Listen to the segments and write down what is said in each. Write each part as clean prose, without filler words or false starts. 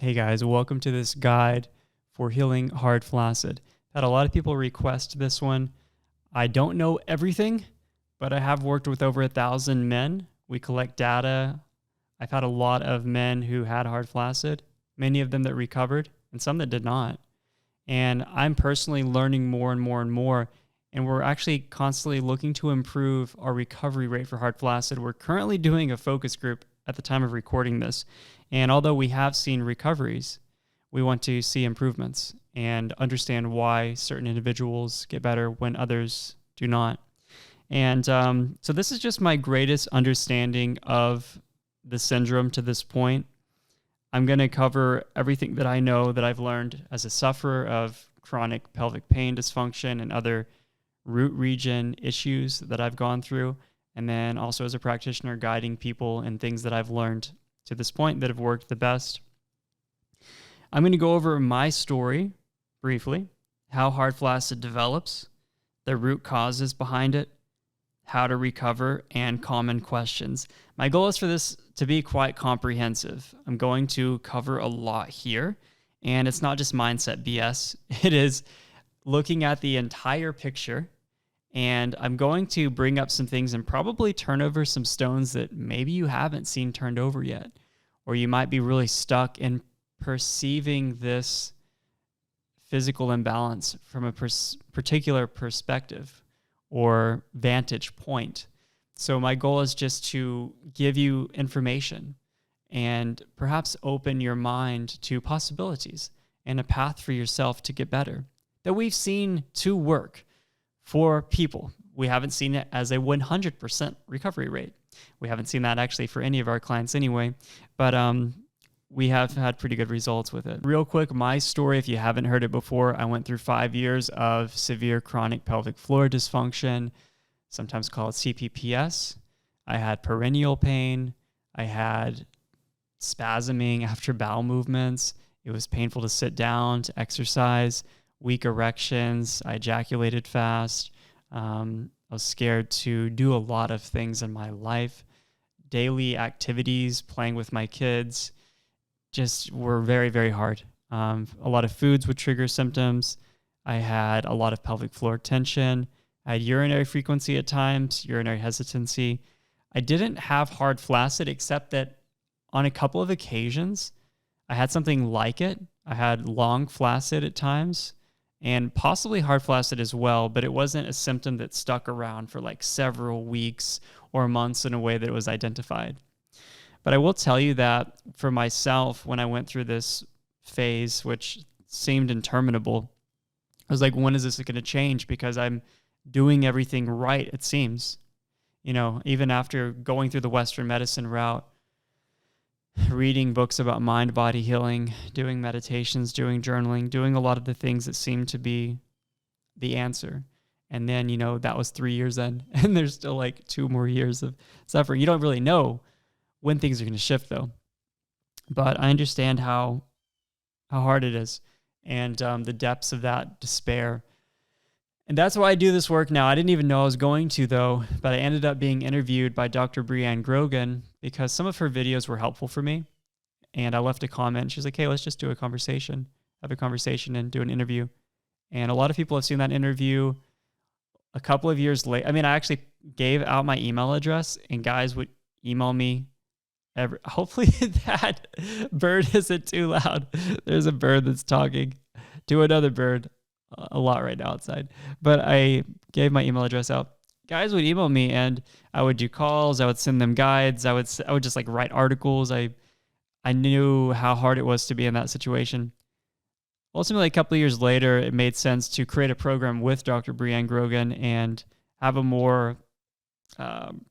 Hey guys, welcome to this guide for healing hard flaccid. Had a lot of people request this one. I don't know everything, but I have worked with over 1,000 men. We collect data. I've had a lot of men who had hard flaccid, many of them that recovered and some that did not. And I'm personally learning more and more and more. And we're actually constantly looking to improve our recovery rate for hard flaccid. We're currently doing a focus group at the time of recording this. And although we have seen recoveries, we want to see improvements and understand why certain individuals get better when others do not. And so this is just my greatest understanding of the syndrome to this point. I'm going to cover everything that I know that I've learned as a sufferer of chronic pelvic pain dysfunction and other root region issues that I've gone through. And then also as a practitioner guiding people in things that I've learned to this point that have worked the best. I'm going to go over my story briefly, how hard flaccid develops, the root causes behind it, how to recover, and common questions. My goal is for this to be quite comprehensive. I'm going to cover a lot here, and it's not just mindset BS. It is looking at the entire picture. And I'm going to bring up some things and probably turn over some stones that maybe you haven't seen turned over yet, or you might be really stuck in perceiving this physical imbalance from a particular perspective or vantage point. So my goal is just to give you information and perhaps open your mind to possibilities and a path for yourself to get better that we've seen to work for people. We haven't seen it as a 100% recovery rate. We haven't seen that actually for any of our clients anyway, but we have had pretty good results with it. Real quick, my story, if you haven't heard it before, I went through 5 years of severe chronic pelvic floor dysfunction, sometimes called CPPS. I had perennial pain. I had spasming after bowel movements. It was painful to sit down, to exercise, weak erections. I ejaculated fast. I was scared to do a lot of things in my life. Daily activities, playing with my kids, just were very, very hard. A lot of foods would trigger symptoms. I had a lot of pelvic floor tension. I had urinary frequency at times, urinary hesitancy. I didn't have hard flaccid except that on a couple of occasions, I had something like it. I had long flaccid at times and possibly hard flaccid as well, but it wasn't a symptom that stuck around for like several weeks or months in a way that it was identified. But I will tell you that for myself, when I went through this phase, which seemed interminable, I was like, when is this going to change? Because I'm doing everything right, it seems. You know, even after going through the Western medicine route, reading books about mind-body healing, doing meditations, doing journaling, doing a lot of the things that seem to be the answer. And then, you know, that was 3 years in, and there's still like 2 more years of suffering. You don't really know when things are going to shift, though. But I understand how hard it is and the depths of that despair. And that's why I do this work now. I didn't even know I was going to, though, but I ended up being interviewed by Dr. Breanne Grogan because some of her videos were helpful for me. And I left a comment. She's like, hey, let's just do a conversation, have a conversation and do an interview. And a lot of people have seen that interview a couple of years later. I mean, I actually gave out my email address and guys would email me. Hopefully that bird isn't too loud. There's a bird that's talking to another bird a lot right now outside. But I gave my email address out. Guys would email me and I would do calls. I would send them guides. I would just like write articles. I knew how hard it was to be in that situation. Ultimately, a couple of years later, it made sense to create a program with Dr. Breanne Grogan and have a more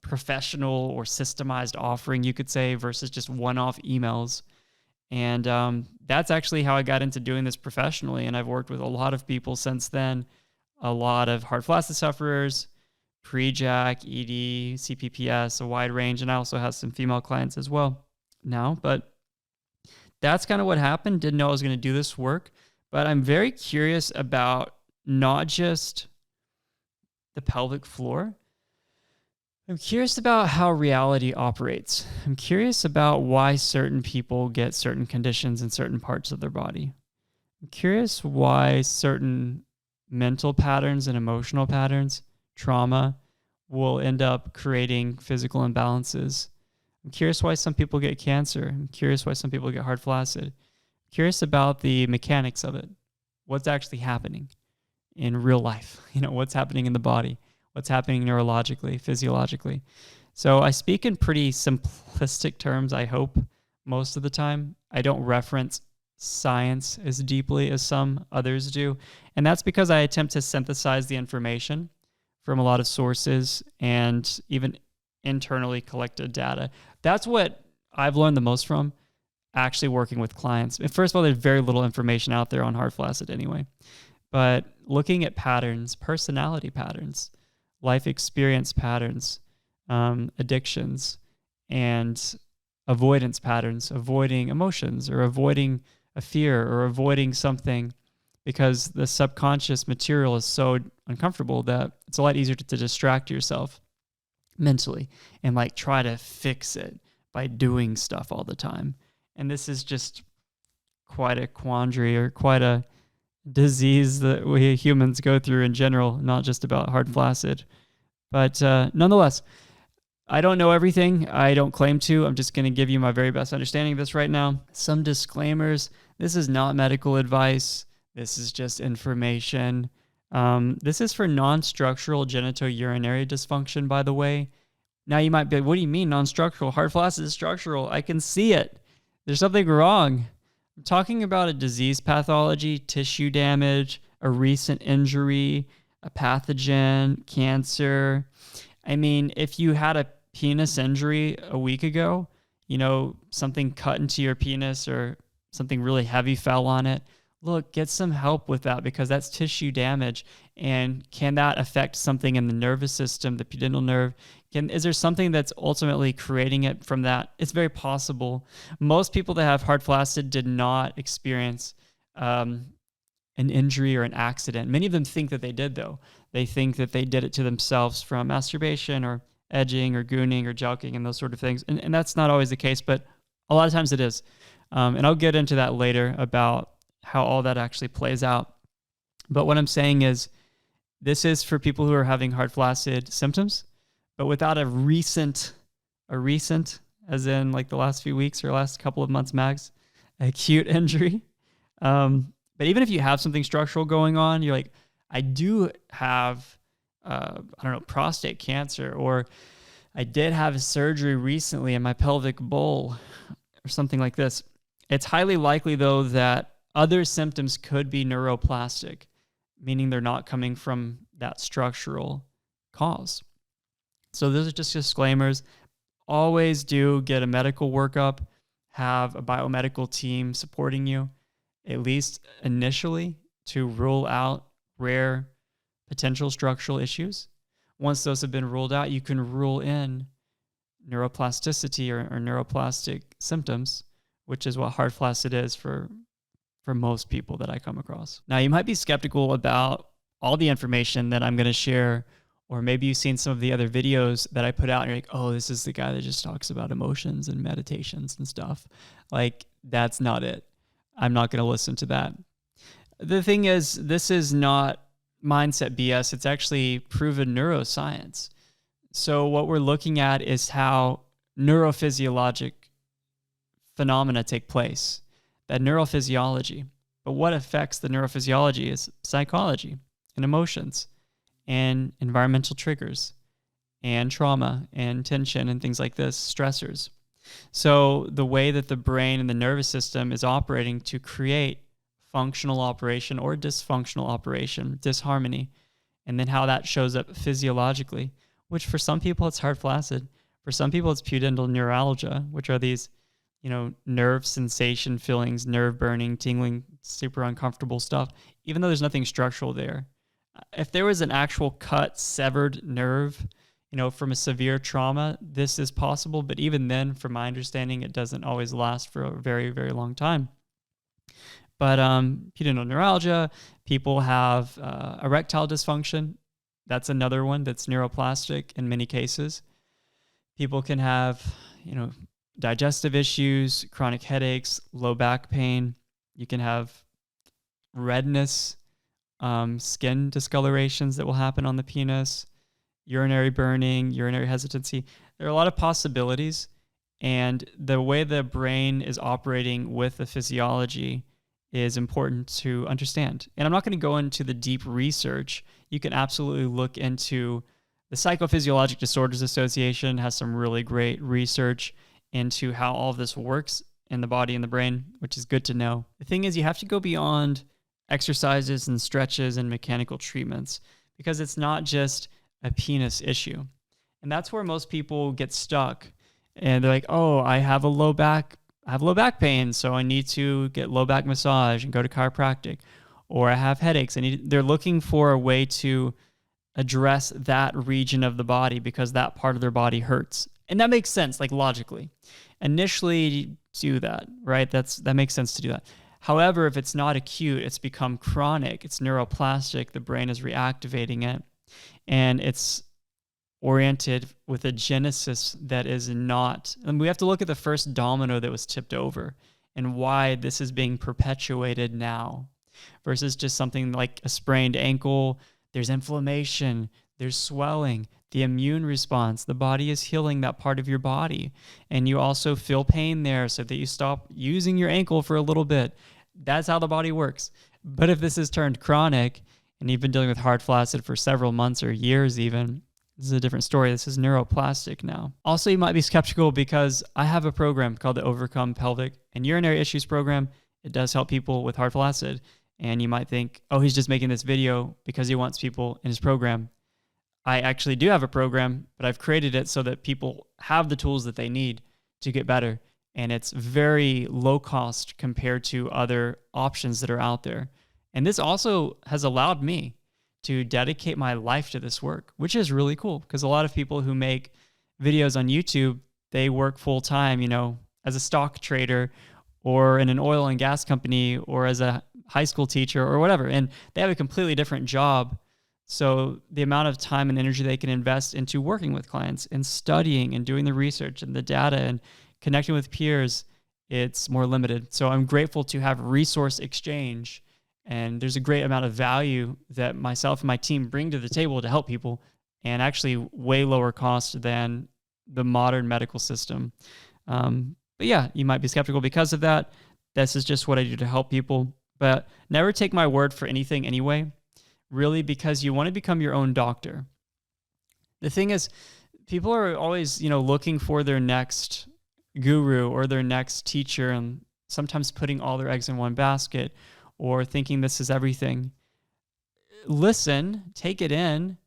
professional or systemized offering, you could say, versus just one-off emails. And that's actually how I got into doing this professionally. And I've worked with a lot of people since then, a lot of hard flaccid sufferers, pre-JAK, ED, CPPS, a wide range. And I also have some female clients as well now. But that's kind of what happened. Didn't know I was going to do this work. But I'm very curious about not just the pelvic floor. I'm curious about how reality operates. I'm curious about why certain people get certain conditions in certain parts of their body. I'm curious why certain mental patterns and emotional patterns, trauma, will end up creating physical imbalances. I'm curious why some people get cancer. I'm curious why some people get hard flaccid. I'm curious about the mechanics of it. What's actually happening in real life? What's happening in the body? What's happening neurologically, physiologically? So I speak in pretty simplistic terms, I hope, most of the time. I don't reference science as deeply as some others do. And that's because I attempt to synthesize the information from a lot of sources and even internally collected data. That's what I've learned the most from actually working with clients. First of all, there's very little information out there on hard flaccid anyway. But looking at patterns, personality patterns, life experience patterns, addictions, and avoidance patterns, avoiding emotions or avoiding a fear or avoiding something because the subconscious material is so uncomfortable that it's a lot easier to distract yourself mentally and like try to fix it by doing stuff all the time. And this is just quite a quandary or quite a disease that we humans go through in general, not just about hard flaccid. But nonetheless, I don't know everything. I don't claim to. I'm just going to give you my very best understanding of this right now. Some disclaimers. This is not medical advice. This is just information. This is for non-structural genitourinary dysfunction, by the way. Now you might be like, what do you mean non-structural? Hard flaccid is structural. I can see it. There's something wrong. I'm talking about a disease pathology, tissue damage, a recent injury, a pathogen, cancer. I mean, if you had a penis injury a week ago, something cut into your penis or something really heavy fell on it, look, get some help with that because that's tissue damage. And can that affect something in the nervous system, the pudendal nerve? Is there something that's ultimately creating it from that? It's very possible. Most people that have hard flaccid did not experience an injury or an accident. Many of them think that they did, though. They think that they did it to themselves from masturbation or edging or gooning or joking and those sort of things. And that's not always the case, but a lot of times it is. And I'll get into that later about how all that actually plays out. But what I'm saying is this is for people who are having hard flaccid symptoms, but without a recent, as in like the last few weeks or last couple of months max, acute injury. But even if you have something structural going on, you're like, I do have, prostate cancer, or I did have a surgery recently in my pelvic bowl or something like this. It's highly likely, though, that other symptoms could be neuroplastic, meaning they're not coming from that structural cause. So those are just disclaimers. Always do get a medical workup, have a biomedical team supporting you, at least initially, to rule out rare potential structural issues. Once those have been ruled out, you can rule in neuroplasticity or neuroplastic symptoms, which is what hard flaccid is for most people that I come across. Now, you might be skeptical about all the information that I'm going to share, or maybe you've seen some of the other videos that I put out and you're like, oh, this is the guy that just talks about emotions and meditations and stuff. Like, that's not it. I'm not going to listen to that. The thing is, this is not mindset BS. It's actually proven neuroscience. So what we're looking at is how neurophysiologic phenomena take place, that neurophysiology. But what affects the neurophysiology is psychology and emotions and environmental triggers and trauma and tension and things like this, stressors. So the way that the brain and the nervous system is operating to create functional operation or dysfunctional operation, disharmony, and then how that shows up physiologically, which for some people it's hard flaccid. For some people it's pudendal neuralgia, which are these, nerve sensation feelings, nerve burning, tingling, super uncomfortable stuff, even though there's nothing structural there. If there was an actual cut, severed nerve, from a severe trauma, this is possible. But even then, from my understanding, it doesn't always last for a very, very long time. But pudendal neuralgia, people have erectile dysfunction. That's another one that's neuroplastic in many cases. People can have, digestive issues, chronic headaches, low back pain. You can have redness, skin discolorations that will happen on the penis, urinary burning, urinary hesitancy. There are a lot of possibilities. And the way the brain is operating with the physiology is important to understand. And I'm not going to go into the deep research. You can absolutely look into the Psychophysiologic Disorders Association has some really great research into how all of this works in the body and the brain, which is good to know. The thing is, you have to go beyond exercises and stretches and mechanical treatments because it's not just a penis issue. And that's where most people get stuck. And they're like, oh, I have low back pain, so I need to get low back massage and go to chiropractic. Or I have headaches. They're looking for a way to address that region of the body because that part of their body hurts. And that makes sense, like logically. Initially, do that, right? That makes sense to do that. However, if it's not acute, it's become chronic, it's neuroplastic, the brain is reactivating it, and it's oriented with a genesis that is not, and we have to look at the first domino that was tipped over and why this is being perpetuated now versus just something like a sprained ankle. There's inflammation, there's swelling, the immune response, the body is healing that part of your body. And you also feel pain there so that you stop using your ankle for a little bit. That's how the body works. But if this is turned chronic and you've been dealing with hard flaccid for several months or years even, this is a different story. This is neuroplastic now. Also, you might be skeptical because I have a program called the Overcome Pelvic and Urinary Issues Program. It does help people with hard flaccid. And you might think, oh, he's just making this video because he wants people in his program. I actually do have a program, but I've created it so that people have the tools that they need to get better. And it's very low cost compared to other options that are out there. And this also has allowed me to dedicate my life to this work, which is really cool because a lot of people who make videos on YouTube, they work full time, as a stock trader or in an oil and gas company or as a high school teacher or whatever. And they have a completely different job. So the amount of time and energy they can invest into working with clients and studying and doing the research and the data and connecting with peers, it's more limited. So I'm grateful to have resource exchange. And there's a great amount of value that myself and my team bring to the table to help people, and actually way lower cost than the modern medical system. But yeah, you might be skeptical because of that. This is just what I do to help people. But never take my word for anything anyway, really, because you want to become your own doctor. The thing is, people are always, looking for their next guru or their next teacher and sometimes putting all their eggs in one basket or thinking this is everything. Listen, take it in,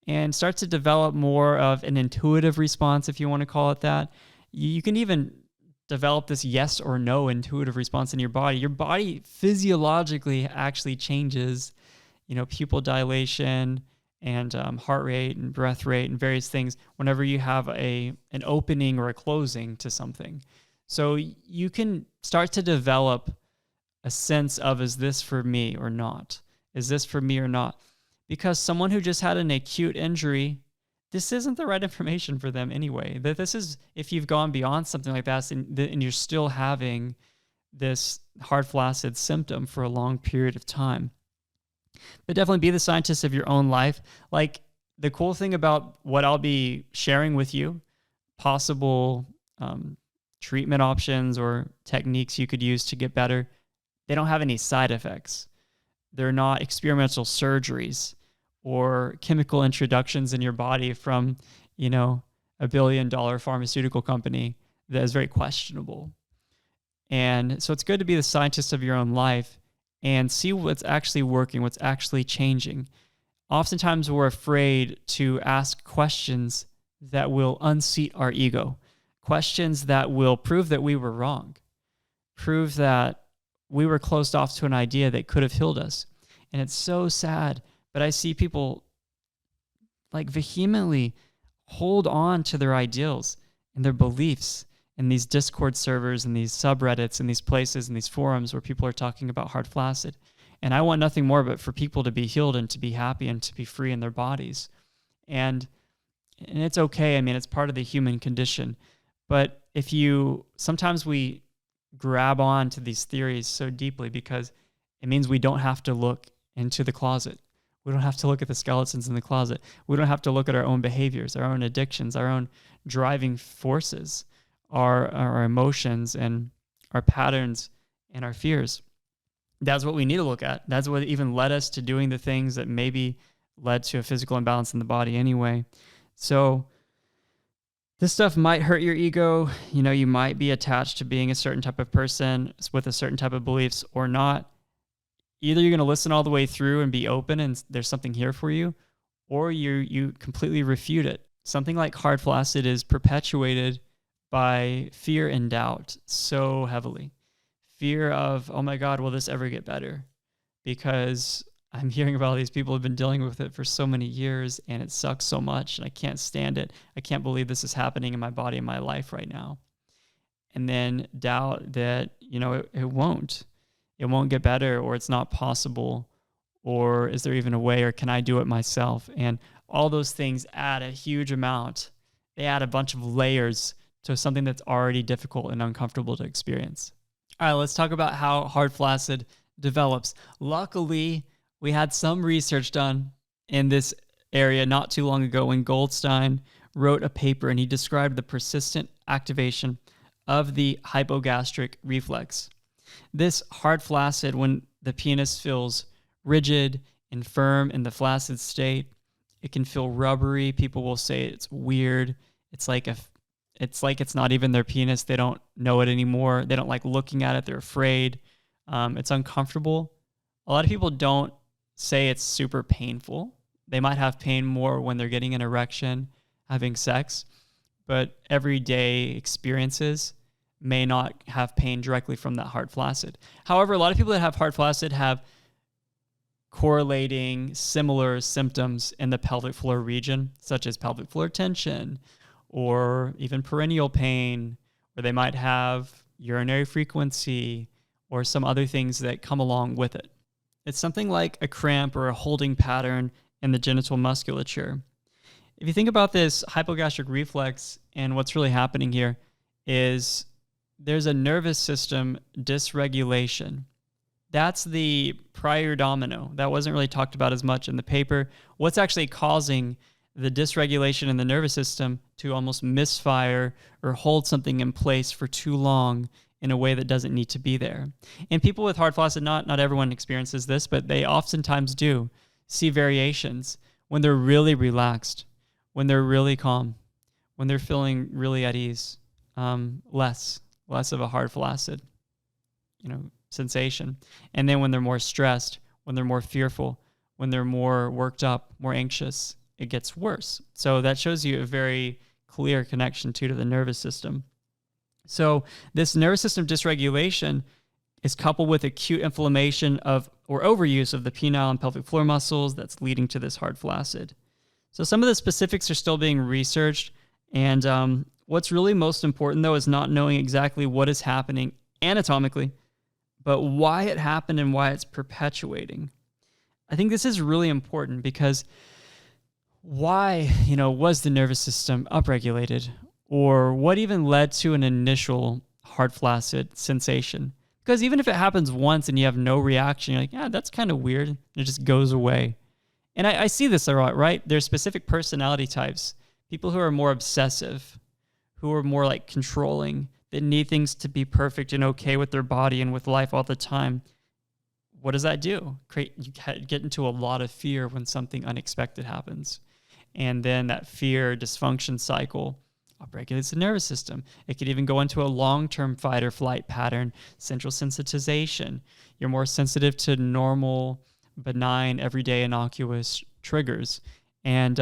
and start to develop more of an intuitive response, if you want to call it that. You can even develop this yes or no intuitive response in your body. Your body physiologically actually changes, pupil dilation and heart rate and breath rate and various things whenever you have an opening or a closing to something. So you can start to develop a sense of, is this for me or not? Is this for me or not? Because someone who just had an acute injury, this isn't the right information for them anyway. That this is, if you've gone beyond something like that and you're still having this hard flaccid symptom for a long period of time. But definitely be the scientist of your own life. Like, the cool thing about what I'll be sharing with you, possible treatment options or techniques you could use to get better, they don't have any side effects. They're not experimental surgeries or chemical introductions in your body from, $1 billion pharmaceutical company that is very questionable. And so it's good to be the scientist of your own life and see what's actually working, what's actually changing. Oftentimes we're afraid to ask questions that will unseat our ego, questions that will prove that we were wrong, prove that we were closed off to an idea that could have healed us. And it's so sad, but I see people vehemently hold on to their ideals and their beliefs in these Discord servers and these subreddits and these places and these forums where people are talking about hard flaccid. And I want nothing more but for people to be healed and to be happy and to be free in their bodies. And And it's okay. I mean, it's part of the human condition. But sometimes we grab on to these theories so deeply because it means we don't have to look into the closet. We don't have to look at the skeletons in the closet. We don't have to look at our own behaviors, our own addictions, our own driving forces, our emotions and our patterns and our fears. That's what we need to look at. That's what even led us to doing the things that maybe led to a physical imbalance in the body anyway. So this stuff might hurt your ego. You might be attached to being a certain type of person with a certain type of beliefs or not. Either you're going to listen all the way through and be open and there's something here for you, or you completely refute it. Something like hard flaccid is perpetuated by fear and doubt so heavily. Fear of, oh my God, will this ever get better? Because I'm hearing about all these people who have been dealing with it for so many years and it sucks so much and I can't stand it. I can't believe this is happening in my body and my life right now. And then doubt that, it won't. It won't get better, or it's not possible, or is there even a way, or can I do it myself? And all those things add a huge amount. They add a bunch of layers to something that's already difficult and uncomfortable to experience. All right, let's talk about how hard flaccid develops. Luckily, we had some research done in this area not too long ago when Goldstein wrote a paper and he described the persistent activation of the hypogastric reflex. This hard flaccid, when the penis feels rigid and firm in the flaccid state, it can feel rubbery. People will say it's weird. It's like it's not even their penis. They don't know it anymore. They don't like looking at it. They're afraid. It's uncomfortable. A lot of people don't say it's super painful. They might have pain more when they're getting an erection, having sex, but everyday experiences may not have pain directly from that hard flaccid. However, a lot of people that have hard flaccid have correlating similar symptoms in the pelvic floor region, such as pelvic floor tension or even perineal pain, or they might have urinary frequency or some other things that come along with it. It's something like a cramp or a holding pattern in the genital musculature. If you think about this hypogastric reflex and what's really happening here is there's a nervous system dysregulation. That's the prior domino. That wasn't really talked about as much in the paper. What's actually causing the dysregulation in the nervous system to almost misfire or hold something in place for too long in a way that doesn't need to be there? And people with hard flaccid, not everyone experiences this, but they oftentimes do see variations when they're really relaxed, when they're really calm, when they're feeling really at ease, less of a hard flaccid, sensation. And then when they're more stressed, when they're more fearful, when they're more worked up, more anxious, it gets worse. So that shows you a very clear connection to the nervous system. So this nervous system dysregulation is coupled with acute inflammation or overuse of the penile and pelvic floor muscles that's leading to this hard flaccid. So some of the specifics are still being researched, and what's really most important, though, is not knowing exactly what is happening anatomically, but why it happened and why it's perpetuating. I think this is really important because why, was the nervous system upregulated? Or what even led to an initial hard flaccid sensation? Because even if it happens once and you have no reaction, you're like, yeah, that's kind of weird. And it just goes away. And I see this a lot, right? There's specific personality types. People who are more obsessive, who are more like controlling, that need things to be perfect and okay with their body and with life all the time. What does that do? You get into a lot of fear when something unexpected happens. And then that fear dysfunction cycle upregulates the nervous system. It could even go into a long-term fight or flight pattern, central sensitization. You're more sensitive to normal, benign, everyday innocuous triggers. And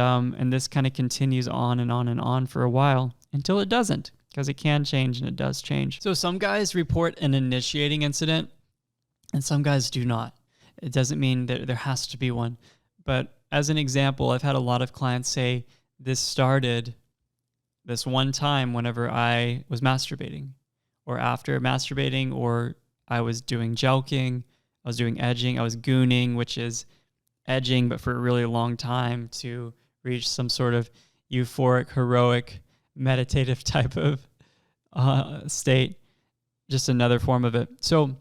this kind of continues on and on and on for a while until it doesn't, because it can change and it does change. So some guys report an initiating incident and some guys do not. It doesn't mean that there has to be one. But as an example, I've had a lot of clients say this started this one time whenever I was masturbating, or after masturbating, or I was doing jelqing, I was doing edging, I was gooning, which is edging but for a really long time to reach some sort of euphoric, heroic, meditative type of state, just another form of it. So,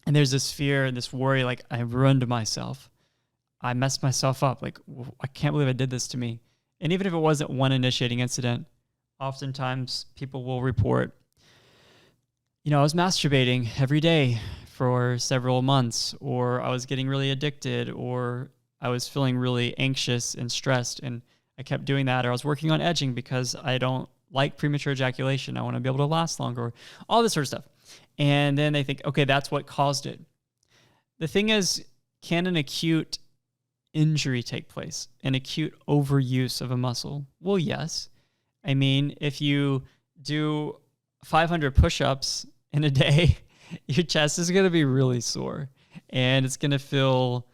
and there's this fear and this worry, like I ruined myself. I messed myself up. Like, I can't believe I did this to me. And even if it wasn't one initiating incident, oftentimes people will report, I was masturbating every day for several months, or I was getting really addicted, or I was feeling really anxious and stressed, and I kept doing that, or I was working on edging because I don't like premature ejaculation. I want to be able to last longer, all this sort of stuff. And then they think, okay, that's what caused it. The thing is, can an acute injury take place? An acute overuse of a muscle? Well, yes. I mean, if you do 500 push-ups in a day, your chest is going to be really sore, and it's going to feel,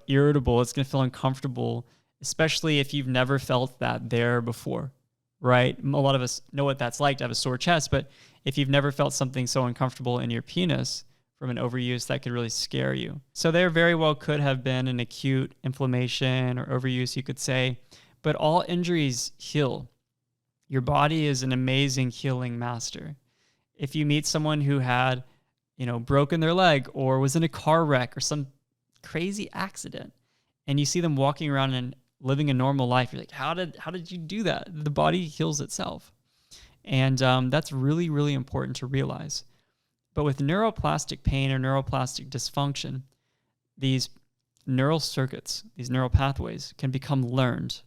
irritable. It's going to feel uncomfortable, especially if you've never felt that there before, right? A lot of us know what that's like to have a sore chest, but if you've never felt something so uncomfortable in your penis from an overuse, that could really scare you. So there very well could have been an acute inflammation or overuse, you could say, but all injuries heal. Your body is an amazing healing master. If you meet someone who had, broken their leg or was in a car wreck or some crazy accident, and you see them walking around and living a normal life, you're like, how did you do that? The body heals itself. And that's really, really important to realize. But with neuroplastic pain or neuroplastic dysfunction, these neural circuits, these neural pathways can become learned,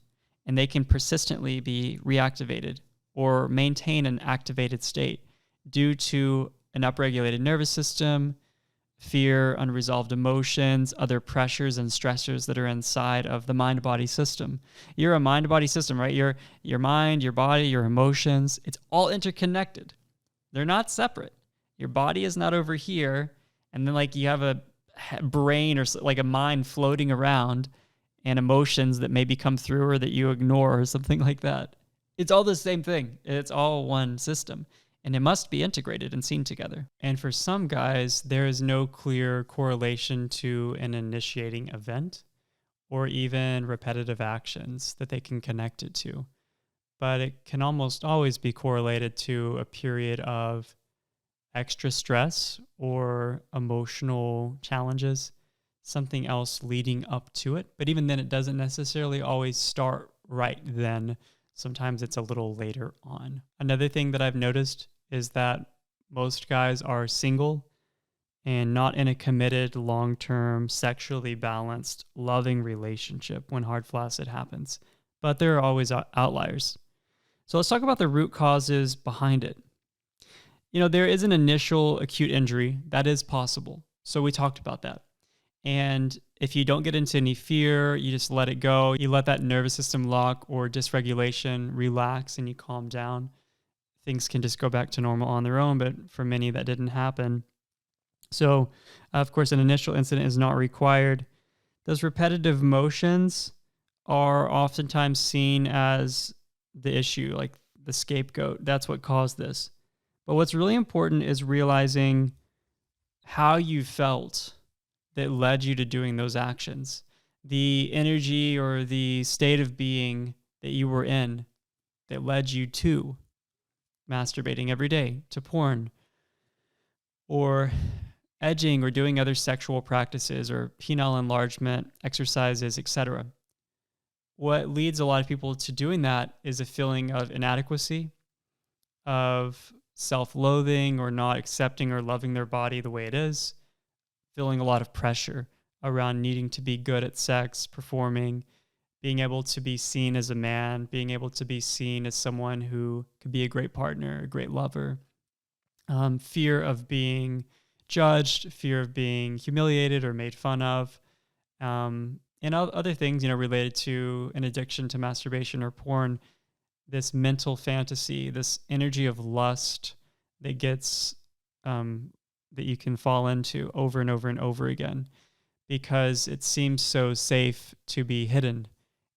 and they can persistently be reactivated or maintain an activated state due to an upregulated nervous system, fear, unresolved emotions, other pressures and stressors that are inside of the mind-body system. You're a mind-body system, right? Your mind, your body, your emotions, it's all interconnected. They're not separate. Your body is not over here, and then like you have a brain or like a mind floating around and emotions that maybe come through or that you ignore or something like that. It's all the same thing. It's all one system, and it must be integrated and seen together. And for some guys, there is no clear correlation to an initiating event or even repetitive actions that they can connect it to. But it can almost always be correlated to a period of extra stress or emotional challenges, something else leading up to it. But even then, it doesn't necessarily always start right then. Sometimes it's a little later on. Another thing that I've noticed is that most guys are single and not in a committed, long-term, sexually balanced, loving relationship when hard flaccid happens. But there are always outliers. So let's talk about the root causes behind it. There is an initial acute injury. That is possible. So we talked about that. And if you don't get into any fear, you just let it go. You let that nervous system lock or dysregulation relax and you calm down. Things can just go back to normal on their own, but for many that didn't happen. So, of course, an initial incident is not required. Those repetitive motions are oftentimes seen as the issue, like the scapegoat. That's what caused this. But what's really important is realizing how you felt that led you to doing those actions. The energy or the state of being that you were in that led you to masturbating every day, to porn, or edging or doing other sexual practices or penile enlargement, exercises, etc. What leads a lot of people to doing that is a feeling of inadequacy, of self-loathing or not accepting or loving their body the way it is, feeling a lot of pressure around needing to be good at sex, performing, being able to be seen as a man, being able to be seen as someone who could be a great partner, a great lover, fear of being judged, fear of being humiliated or made fun of, and other things, related to an addiction to masturbation or porn. This mental fantasy, this energy of lust that gets that you can fall into over and over and over again because it seems so safe to be hidden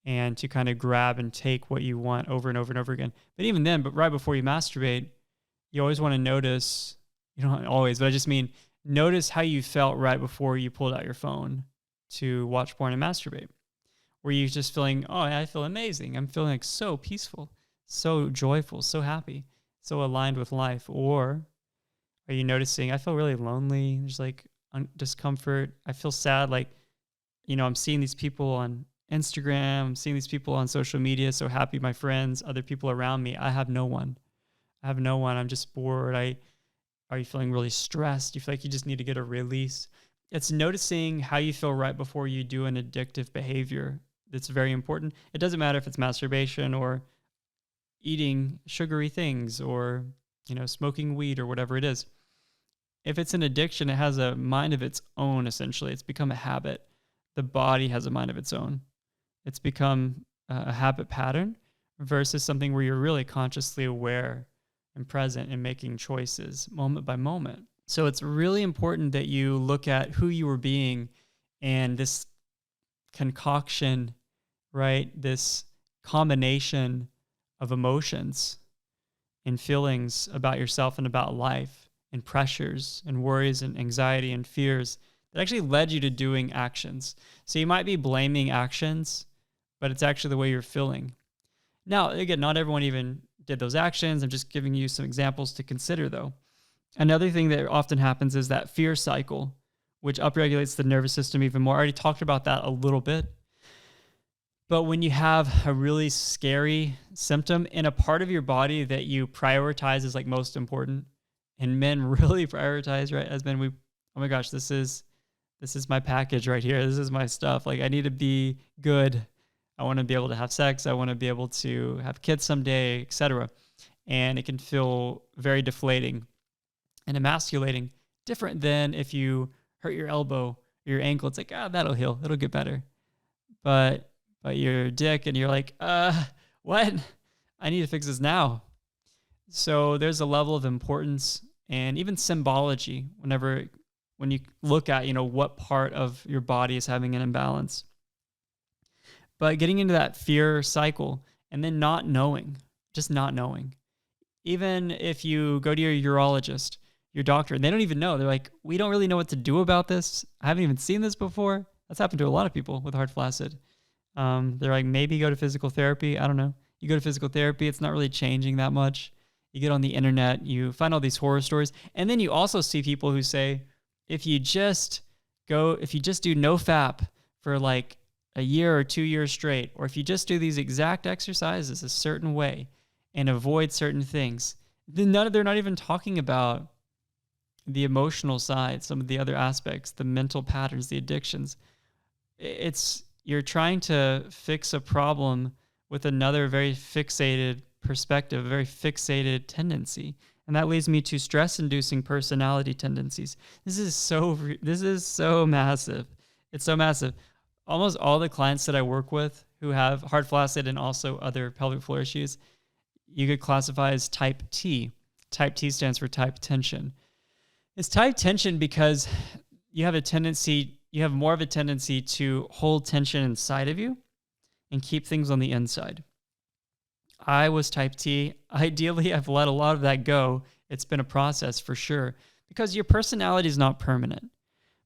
and to kind of grab and take what you want over and over and over again. But even then, right before you masturbate, you always want to notice, you don't always, but I just mean notice how you felt right before you pulled out your phone to watch porn and masturbate. where you're just feeling, oh, I feel amazing. I'm feeling like so peaceful, so joyful, so happy, so aligned with life? Or are you noticing, I feel really lonely? There's like discomfort. I feel sad. Like, I'm seeing these people on Instagram, I'm seeing these people on social media, so happy, my friends, other people around me. I have no one. I'm just bored. Are you feeling really stressed? You feel like you just need to get a release? It's noticing how you feel right before you do an addictive behavior. That's very important. It doesn't matter if it's masturbation or eating sugary things or, smoking weed or whatever it is. If it's an addiction, it has a mind of its own, essentially. It's become a habit. The body has a mind of its own. It's become a habit pattern versus something where you're really consciously aware and present and making choices moment by moment. So it's really important that you look at who you were being and this concoction, right? This combination of emotions and feelings about yourself and about life and pressures and worries and anxiety and fears that actually led you to doing actions. So you might be blaming actions, but it's actually the way you're feeling. Now, again, not everyone even did those actions. I'm just giving you some examples to consider, though. Another thing that often happens is that fear cycle, which upregulates the nervous system even more. I already talked about that a little bit. But when you have a really scary symptom in a part of your body that you prioritize as like most important, and men really prioritize, right? As men, oh my gosh, this is my package right here. This is my stuff. Like, I need to be good. I want to be able to have sex. I want to be able to have kids someday, etc. And it can feel very deflating and emasculating, different than if you hurt your elbow or your ankle. It's like, that'll heal. It'll get better. But your dick and you're like, what? I need to fix this now. So there's a level of importance and even symbology when you look at, what part of your body is having an imbalance. But getting into that fear cycle and then just not knowing. Even if you go to your urologist, your doctor, and they don't even know. They're like, we don't really know what to do about this. I haven't even seen this before. That's happened to a lot of people with hard flaccid. They're like, maybe go to physical therapy. I don't know. You go to physical therapy, it's not really changing that much. You get on the internet, you find all these horror stories. And then you also see people who say, if you just do no FAP for like a year or 2 years straight, or if you just do these exact exercises a certain way and avoid certain things, then they're not even talking about the emotional side, some of the other aspects, the mental patterns, the addictions. You're trying to fix a problem with another very fixated perspective, a very fixated tendency. And that leads me to stress-inducing personality tendencies. This is so massive. It's so massive. Almost all the clients that I work with who have hard flaccid and also other pelvic floor issues, you could classify as type T. Type T stands for type tension. It's type tension because you have more of a tendency to hold tension inside of you and keep things on the inside. I was type T. Ideally, I've let a lot of that go. It's been a process for sure because your personality is not permanent.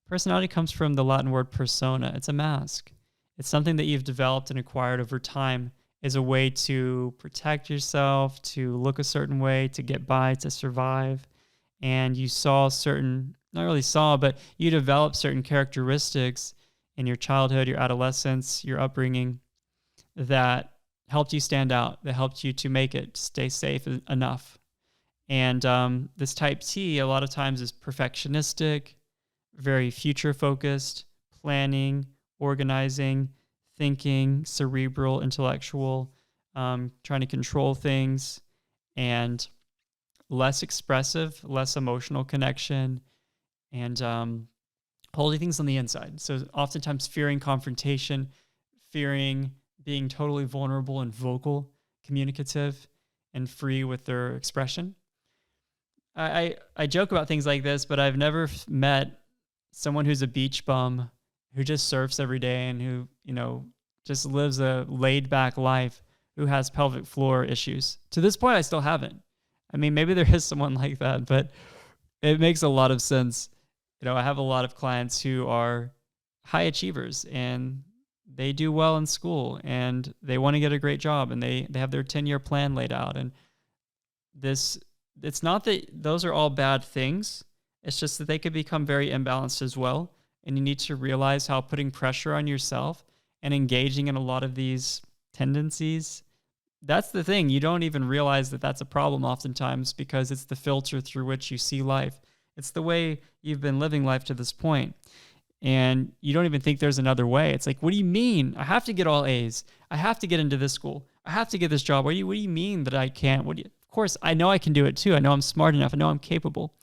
Personality comes from the Latin word persona. It's a mask. It's something that you've developed and acquired over time as a way to protect yourself, to look a certain way, to get by, to survive. And you you developed certain characteristics in your childhood, your adolescence, your upbringing that helped you stand out, that helped you to make it, stay safe enough. And this type T a lot of times is perfectionistic, very future-focused, planning, organizing, thinking, cerebral, intellectual, trying to control things, and less expressive, less emotional connection, and holding things on the inside. So oftentimes fearing confrontation, fearing being totally vulnerable and vocal, communicative, and free with their expression. I joke about things like this, but I've never met someone who's a beach bum who just surfs every day and who, just lives a laid back life who has pelvic floor issues. To this point, I still haven't. I mean, maybe there is someone like that, but it makes a lot of sense. I have a lot of clients who are high achievers and they do well in school and they want to get a great job and they have their 10-year plan laid out. And it's not that those are all bad things. It's just that they could become very imbalanced as well. And you need to realize how putting pressure on yourself and engaging in a lot of these tendencies, that's the thing. You don't even realize that that's a problem oftentimes because it's the filter through which you see life. It's the way you've been living life to this point. And you don't even think there's another way. It's like, what do you mean? I have to get all A's. I have to get into this school. I have to get this job. What do you mean that I can't? Of course, I know I can do it too. I know I'm smart enough. I know I'm capable.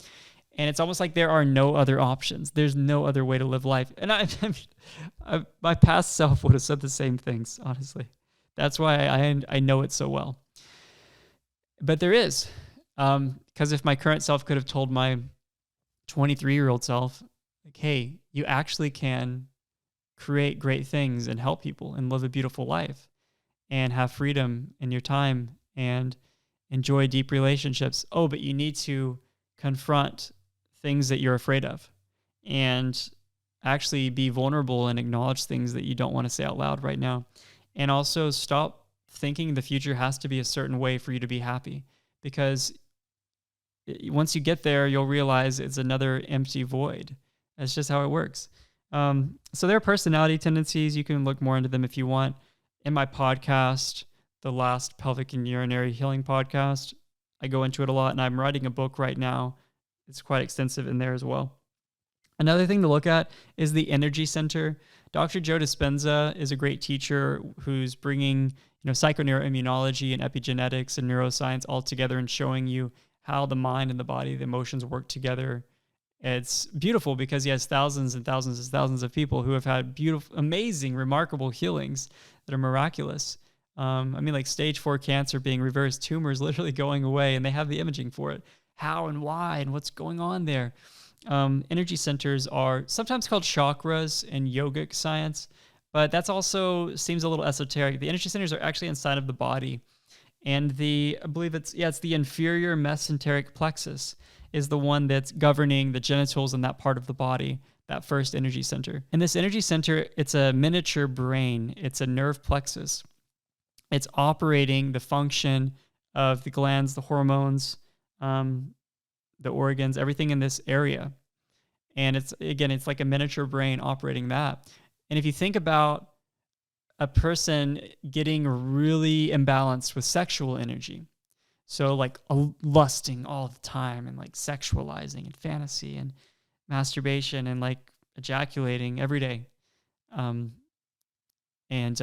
And it's almost like there are no other options. There's no other way to live life. And my past self would have said the same things, honestly. That's why I know it so well. But there is. Because if my current self could have told my 23-year-old self, like, hey, you actually can create great things and help people and live a beautiful life and have freedom in your time and enjoy deep relationships. Oh, but you need to confront things that you're afraid of and actually be vulnerable and acknowledge things that you don't want to say out loud right now. And also stop thinking the future has to be a certain way for you to be happy, because once you get there, you'll realize it's another empty void. That's just how it works. So there are personality tendencies. You can look more into them if you want. In my podcast, the last pelvic and urinary healing podcast, I go into it a lot, and I'm writing a book right now. It's quite extensive in there as well. Another thing to look at is the energy center. Dr. Joe Dispenza is a great teacher who's bringing, psychoneuroimmunology and epigenetics and neuroscience all together and showing you how the mind and the body, the emotions work together. It's beautiful because he has thousands and thousands and thousands of people who have had beautiful, amazing, remarkable healings that are miraculous. Like stage 4 cancer being reversed, tumors literally going away, and they have the imaging for it. How and why and what's going on there. Energy centers are sometimes called chakras in yogic science, but that's also seems a little esoteric. The energy centers are actually inside of the body. And I believe it's the inferior mesenteric plexus is the one that's governing the genitals in that part of the body, that first energy center. And this energy center, it's a miniature brain. It's a nerve plexus. It's operating the function of the glands, the hormones, the organs, everything in this area. And it's like a miniature brain operating that. And if you think about a person getting really imbalanced with sexual energy, so like lusting all the time and like sexualizing and fantasy and masturbation and like ejaculating every day, and it's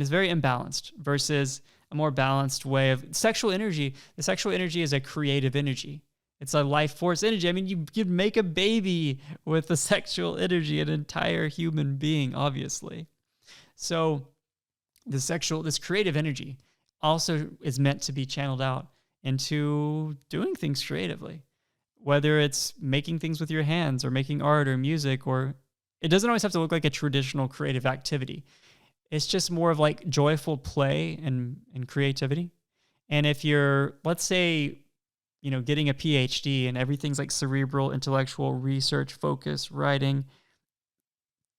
very imbalanced versus a more balanced way of sexual energy. The sexual energy is a creative energy. It's a life force energy. I mean, you'd make a baby with the sexual energy, an entire human being, obviously. So this creative energy also is meant to be channeled out into doing things creatively, whether it's making things with your hands or making art or music, or it doesn't always have to look like a traditional creative activity. It's just more of like joyful play and creativity. And if you're, let's say, getting a PhD and everything's like cerebral, intellectual, research, focus, writing,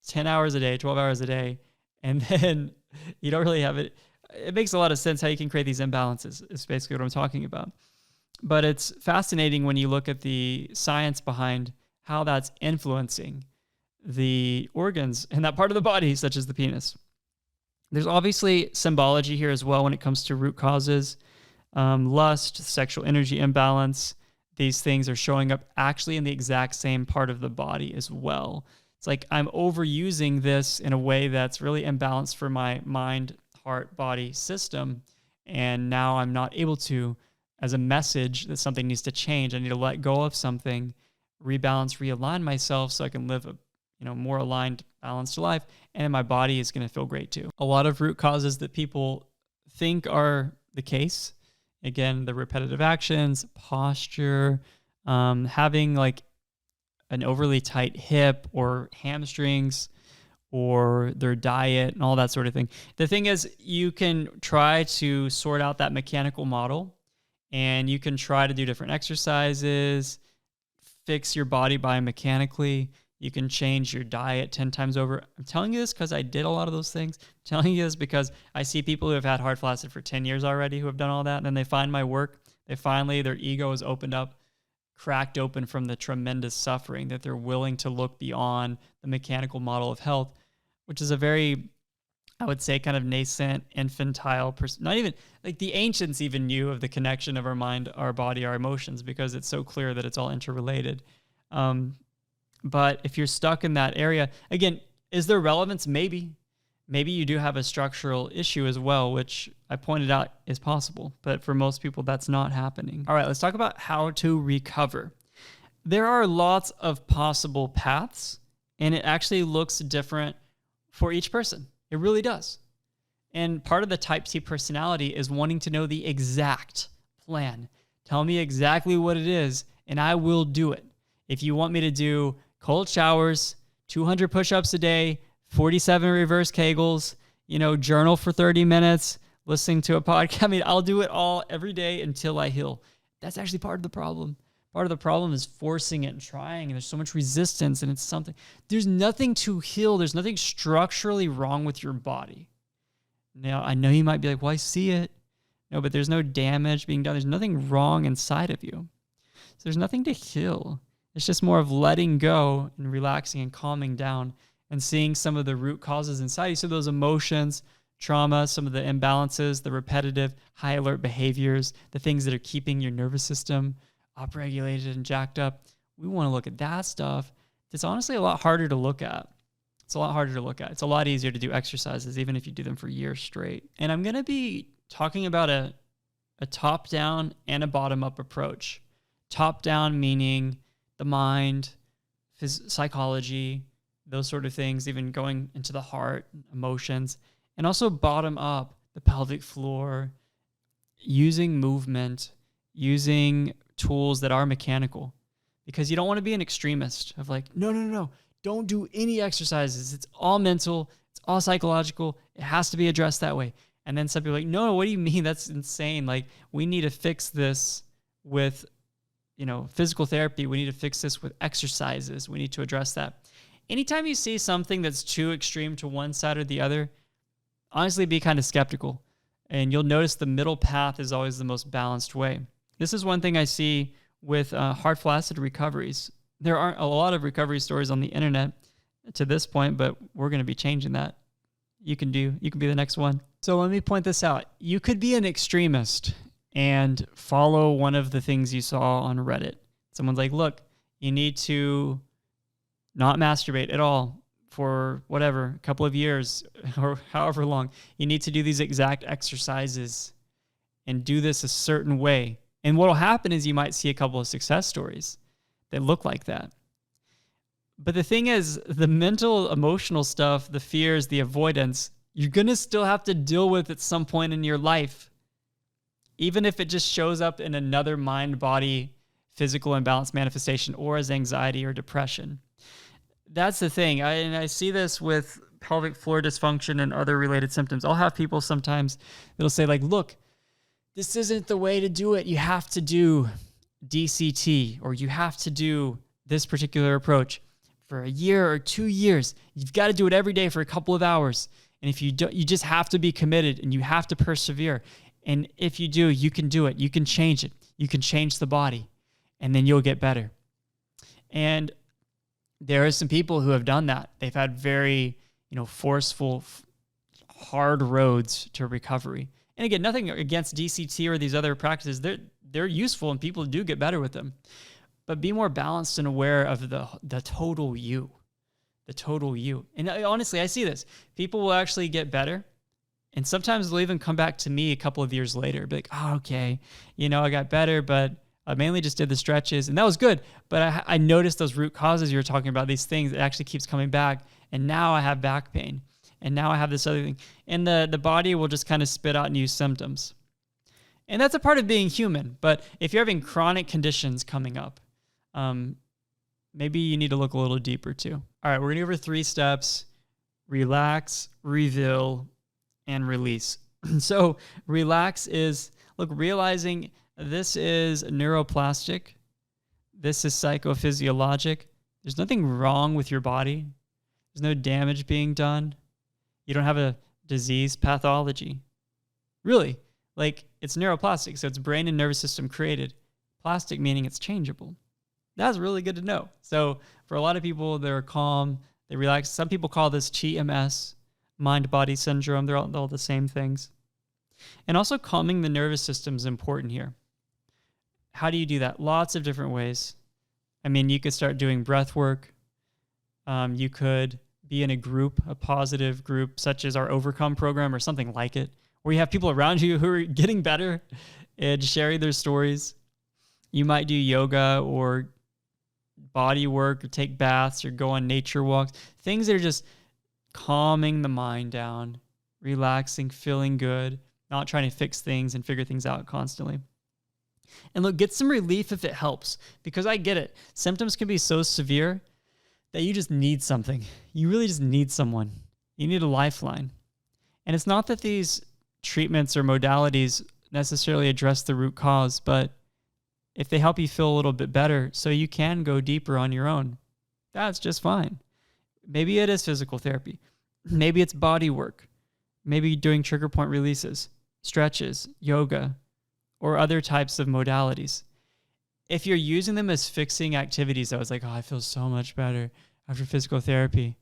10 hours a day, 12 hours a day, and then you don't really have it. It makes a lot of sense how you can create these imbalances. It's basically what I'm talking about. But it's fascinating when you look at the science behind how that's influencing the organs in that part of the body, such as the penis. There's obviously symbology here as well when it comes to root causes. Lust, sexual energy imbalance, these things are showing up actually in the exact same part of the body as well. It's like I'm overusing this in a way that's really imbalanced for my mind, heart, body system. And now I'm not able to, as a message that something needs to change, I need to let go of something, rebalance, realign myself so I can live a more aligned, balanced life. And my body is going to feel great too. A lot of root causes that people think are the case, again, the repetitive actions, posture, having like an overly tight hip or hamstrings, or their diet and all that sort of thing. The thing is, you can try to sort out that mechanical model, and you can try to do different exercises, fix your body biomechanically. You can change your diet 10 times over. I'm telling you this because I did a lot of those things. I'm telling you this because I see people who have had hard flaccid for 10 years already who have done all that. And then they find my work. Their ego is opened up, cracked open from the tremendous suffering, that they're willing to look beyond the mechanical model of health, which is a very, I would say, kind of nascent, infantile, not even, like the ancients even knew of the connection of our mind, our body, our emotions, because it's so clear that it's all interrelated. But if you're stuck in that area, again, is there relevance? Maybe. Maybe you do have a structural issue as well, which I pointed out is possible. But for most people, that's not happening. All right, let's talk about how to recover. There are lots of possible paths, and it actually looks different for each person. It really does. And part of the type C personality is wanting to know the exact plan. Tell me exactly what it is, and I will do it. If you want me to do cold showers, 200 push-ups a day, 47 reverse kegals, journal for 30 minutes, listening to a podcast. I mean, I'll do it all every day until I heal. That's actually part of the problem. Part of the problem is forcing it and trying, and there's so much resistance, and it's something. There's nothing to heal. There's nothing structurally wrong with your body. Now, I know you might be like, well, I see it. No, but there's no damage being done. There's nothing wrong inside of you. So there's nothing to heal. It's just more of letting go and relaxing and calming down and seeing some of the root causes inside you. So those emotions, trauma, some of the imbalances, the repetitive high alert behaviors, the things that are keeping your nervous system upregulated and jacked up. We want to look at that stuff. It's honestly a lot harder to look at. It's a lot easier to do exercises, even if you do them for years straight. And I'm going to be talking about a top-down and a bottom-up approach. Top-down meaning the mind, psychology, those sort of things, even going into the heart, emotions, and also bottom up, the pelvic floor, using movement, using tools that are mechanical, because you don't want to be an extremist of like, no, don't do any exercises. It's all mental. It's all psychological. It has to be addressed that way. And then some people are like, no, what do you mean? That's insane. Like, we need to fix this with, physical therapy. We need to fix this with exercises. We need to address that. Anytime you see something that's too extreme to one side or the other, honestly, be kind of skeptical. And you'll notice the middle path is always the most balanced way. This is one thing I see with hard flaccid recoveries. There aren't a lot of recovery stories on the internet to this point, but we're going to be changing that. You can be the next one. So let me point this out. You could be an extremist and follow one of the things you saw on Reddit. Someone's like, look, you need to not masturbate at all for whatever, a couple of years or however long. You need to do these exact exercises and do this a certain way. And what will happen is you might see a couple of success stories that look like that. But the thing is, the mental, emotional stuff, the fears, the avoidance, you're going to still have to deal with at some point in your life. Even if it just shows up in another mind-body physical imbalance manifestation or as anxiety or depression. That's the thing. I see this with pelvic floor dysfunction and other related symptoms. I'll have people sometimes that'll say like, look, this isn't the way to do it. You have to do DCT, or you have to do this particular approach for a year or 2 years. You've got to do it every day for a couple of hours. And if you don't, you just have to be committed and you have to persevere. And if you do, you can do it. You can change it. You can change the body, and then you'll get better. And there are some people who have done that. They've had very, forceful, hard roads to recovery. And again, nothing against DCT or these other practices. They're useful and people do get better with them. But be more balanced and aware of the total you. The total you. And honestly, I see this. People will actually get better. And sometimes they'll even come back to me a couple of years later. Be like, oh, okay, I got better, but I mainly just did the stretches. And that was good. But I noticed those root causes you were talking about, these things, it actually keeps coming back. And now I have back pain. And now I have this other thing. And the body will just kind of spit out new symptoms. And that's a part of being human. But if you're having chronic conditions coming up, maybe you need to look a little deeper too. All right, we're going to go over 3 steps: relax, reveal, and release. So relax is, realizing this is neuroplastic. This is psychophysiologic. There's nothing wrong with your body. There's no damage being done. You don't have a disease pathology. Really, like it's neuroplastic, so it's brain and nervous system created. Plastic meaning it's changeable. That's really good to know. So for a lot of people, they're calm, they relax. Some people call this TMS, mind-body syndrome. They're all the same things. And also calming the nervous system is important here. How do you do that? Lots of different ways. I mean, you could start doing breath work. You could be in a group, a positive group, such as our Overcome program or something like it, where you have people around you who are getting better and sharing their stories. You might do yoga or body work or take baths or go on nature walks, things that are just calming the mind down, relaxing, feeling good, not trying to fix things and figure things out constantly. And look, get some relief if it helps, because I get it. Symptoms can be so severe that you just need something. You really just need someone. You need a lifeline. And it's not that these treatments or modalities necessarily address the root cause, but if they help you feel a little bit better so you can go deeper on your own, that's just fine. Maybe it is physical therapy. Maybe it's body work. Maybe doing trigger point releases, stretches, yoga, or other types of modalities. If you're using them as fixing activities, I was like, oh, I feel so much better after physical therapy.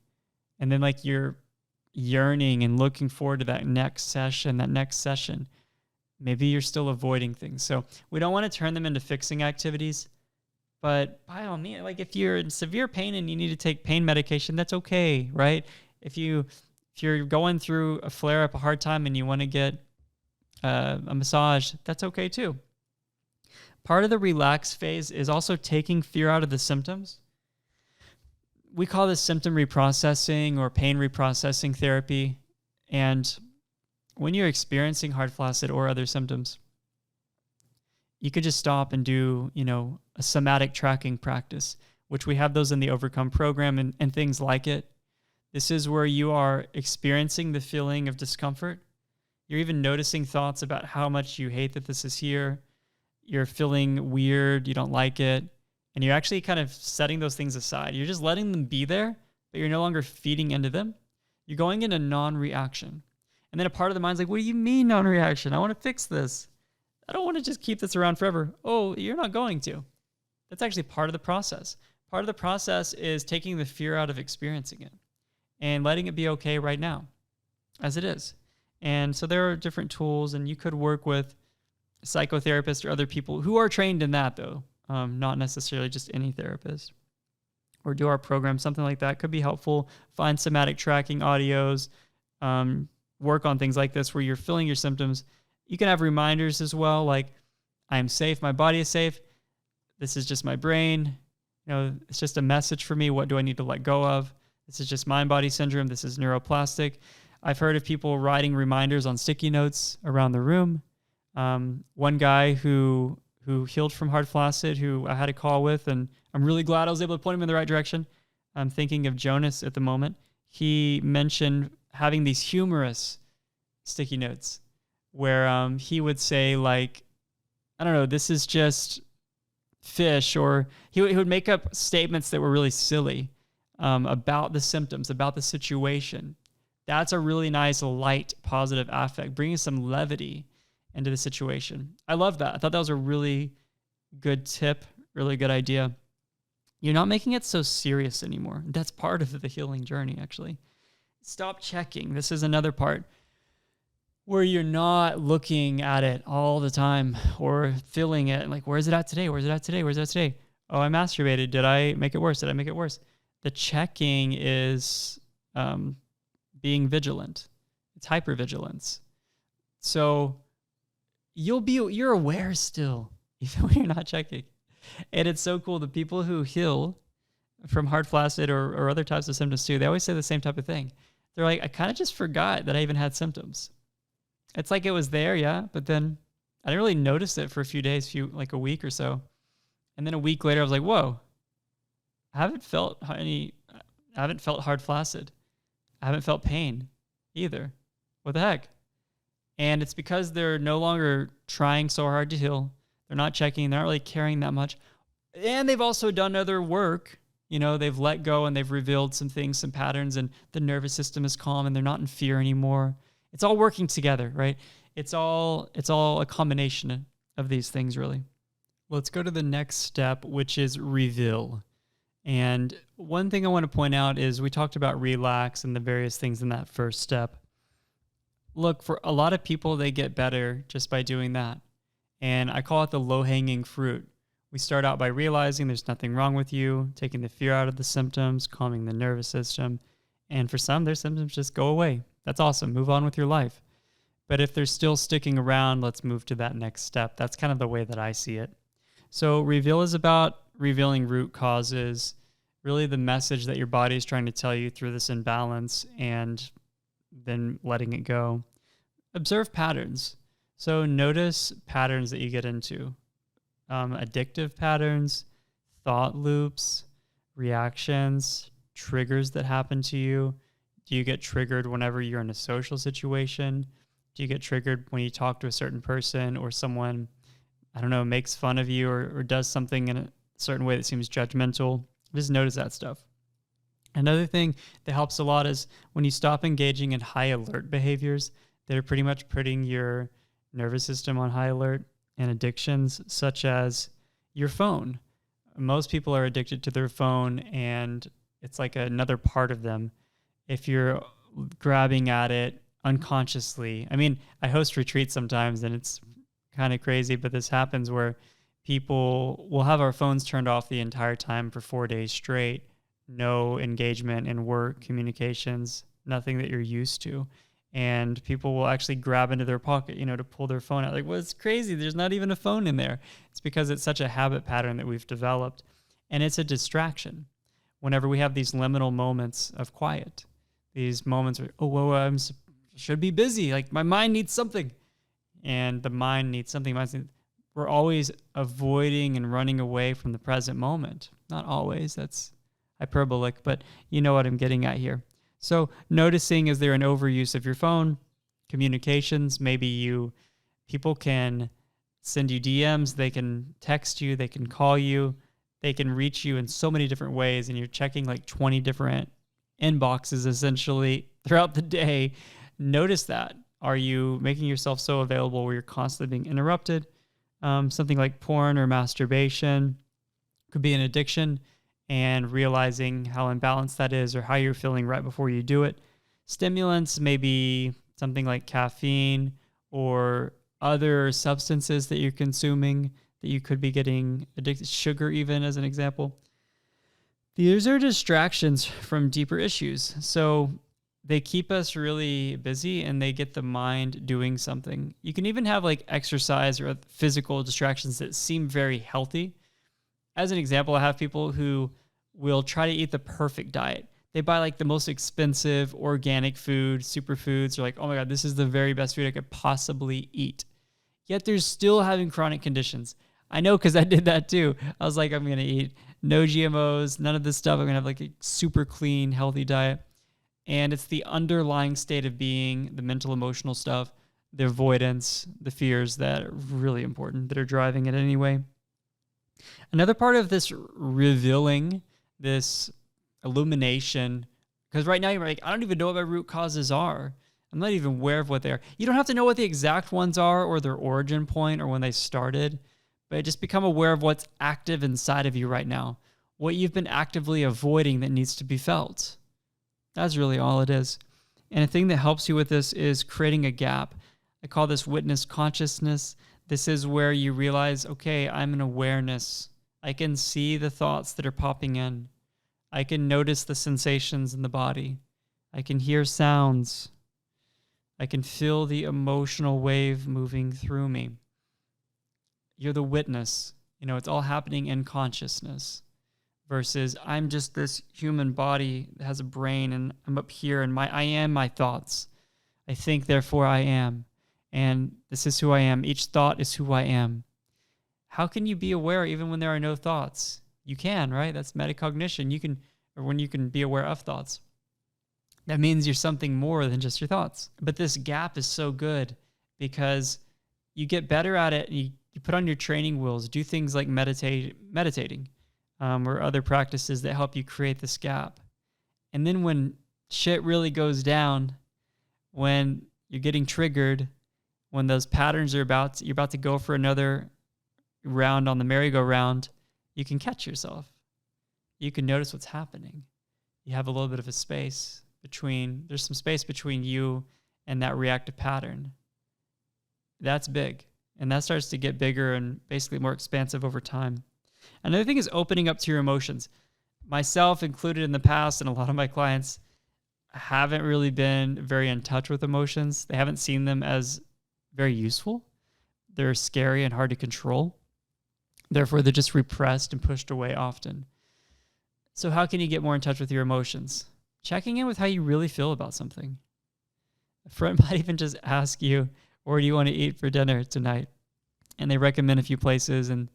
And then like you're yearning and looking forward to that next session. Maybe you're still avoiding things. So we don't want to turn them into fixing activities. But by all means, like if you're in severe pain and you need to take pain medication, that's okay, right? If you're going through a flare-up, a hard time, and you want to get a massage, that's okay too. Part of the relax phase is also taking fear out of the symptoms. We call this symptom reprocessing or pain reprocessing therapy. And when you're experiencing hard flaccid or other symptoms, you could just stop and do, a somatic tracking practice, which we have those in the Overcome program and things like it. This is where you are experiencing the feeling of discomfort. You're even noticing thoughts about how much you hate that this is here. You're feeling weird, you don't like it, and you're actually kind of setting those things aside. You're just letting them be there, but you're no longer feeding into them. You're going into non-reaction. And then a part of the mind's like, what do you mean non-reaction? I want to fix this. I don't want to just keep this around forever. Oh, you're not going to. That's actually part of the process. Part of the process is taking the fear out of experiencing it and letting it be okay right now as it is. And so there are different tools, and you could work with psychotherapists or other people who are trained in that, though, not necessarily just any therapist. Or do our program, something like that could be helpful. Find somatic tracking audios, work on things like this where you're feeling your symptoms. You can have reminders as well, like, I am safe, my body is safe, this is just my brain, it's just a message for me, what do I need to let go of? This is just mind-body syndrome, this is neuroplastic. I've heard of people writing reminders on sticky notes around the room. One guy who healed from hard flaccid, who I had a call with, and I'm really glad I was able to point him in the right direction. I'm thinking of Jonas at the moment. He mentioned having these humorous sticky notes where he would say, like, I don't know, this is just fish, or he would make up statements that were really silly about the symptoms, about the situation. That's a really nice, light, positive affect, bringing some levity into the situation. I love that. I thought that was a really good tip, really good idea. You're not making it so serious anymore. That's part of the healing journey, actually. Stop checking. This is another part where you're not looking at it all the time or feeling it. Like, where's it at today? Where's it at today? Where's it at today? Oh, I masturbated. Did I make it worse? Did I make it worse? The checking is being vigilant. It's hypervigilance. So you're aware still, even when you're not checking. And it's so cool. The people who heal from hard flaccid or other types of symptoms too, they always say the same type of thing. They're like, I kind of just forgot that I even had symptoms. It's like it was there, yeah, but then I didn't really notice it for a few days, like a week or so. And then a week later, I was like, whoa, I haven't felt hard flaccid. I haven't felt pain either. What the heck? And it's because they're no longer trying so hard to heal. They're not checking. They're not really caring that much. And they've also done other work They've let go and they've revealed some things, some patterns, and the nervous system is calm and they're not in fear anymore. It's all working together, right? It's all a combination of these things, really. Let's go to the next step, which is reveal. And one thing I want to point out is we talked about relax and the various things in that first step. Look, for a lot of people, they get better just by doing that. And I call it the low-hanging fruit. We start out by realizing there's nothing wrong with you, taking the fear out of the symptoms, calming the nervous system. And for some, their symptoms just go away. That's awesome. Move on with your life. But if they're still sticking around, let's move to that next step. That's kind of the way that I see it. So reveal is about revealing root causes, really the message that your body is trying to tell you through this imbalance, and then letting it go. Observe patterns. So notice patterns that you get into. Addictive patterns, thought loops, reactions, triggers that happen to you. Do you get triggered whenever you're in a social situation? Do you get triggered when you talk to a certain person or someone, makes fun of you or does something in a certain way that seems judgmental? Just notice that stuff. Another thing that helps a lot is when you stop engaging in high alert behaviors that are pretty much putting your nervous system on high alert, and addictions such as your phone. Most people are addicted to their phone, and it's like another part of them. If you're grabbing at it unconsciously, I host retreats sometimes, and it's kind of crazy, but this happens where people will have our phones turned off the entire time for 4 days straight, no engagement in work, communications, nothing that you're used to. And people will actually grab into their pocket, to pull their phone out. Like, well, it's crazy. There's not even a phone in there. It's because it's such a habit pattern that we've developed. And it's a distraction. Whenever we have these liminal moments of quiet, these moments where, I should be busy. Like, my mind needs something. And the mind needs something. We're always avoiding and running away from the present moment. Not always. That's hyperbolic, but you know what I'm getting at here. So noticing, is there an overuse of your phone? Communications, people can send you DMs, they can text you, they can call you, they can reach you in so many different ways, and you're checking like 20 different inboxes essentially throughout the day. Notice that. Are you making yourself so available where you're constantly being interrupted? Something like porn or masturbation could be an addiction, and realizing how imbalanced that is or how you're feeling right before you do it. Stimulants may be something like caffeine or other substances that you're consuming that you could be getting addicted, sugar even as an example. These are distractions from deeper issues. So they keep us really busy and they get the mind doing something. You can even have like exercise or physical distractions that seem very healthy. As an example, I have people who will try to eat the perfect diet. They buy like the most expensive organic food, superfoods. They're like, oh my God, this is the very best food I could possibly eat. Yet they're still having chronic conditions. I know because I did that too. I was like, I'm going to eat no GMOs, none of this stuff. I'm going to have like a super clean, healthy diet. And it's the underlying state of being, the mental, emotional stuff, the avoidance, the fears that are really important that are driving it anyway. Another part of this revealing, this illumination, because right now you're like, I don't even know what my root causes are. I'm not even aware of what they are. You don't have to know what the exact ones are or their origin point or when they started, but just become aware of what's active inside of you right now, what you've been actively avoiding that needs to be felt. That's really all it is. And a thing that helps you with this is creating a gap. I call this witness consciousness. This is where you realize, okay, I'm an awareness. I can see the thoughts that are popping in. I can notice the sensations in the body. I can hear sounds. I can feel the emotional wave moving through me. You're the witness. It's all happening in consciousness versus I'm just this human body that has a brain and I'm up here and I am my thoughts. I think, therefore I am. And this is who I am. Each thought is who I am. How can you be aware even when there are no thoughts? You can, right? That's metacognition. When you can be aware of thoughts. That means you're something more than just your thoughts. But this gap is so good because you get better at it. You put on your training wheels, do things like meditating. or other practices that help you create this gap. And then when shit really goes down, when you're getting triggered, when those patterns you're about to go for another round on the merry-go-round, you can catch yourself. You can notice what's happening. You have a little bit of a space there's some space between you and that reactive pattern. That's big. And that starts to get bigger and basically more expansive over time. Another thing is opening up to your emotions. Myself included in the past, and a lot of my clients haven't really been very in touch with emotions. They haven't seen them as very useful. They're scary and hard to control. Therefore, they're just repressed and pushed away often. So how can you get more in touch with your emotions? Checking in with how you really feel about something. A friend might even just ask you, where do you want to eat for dinner tonight? And they recommend a few places, and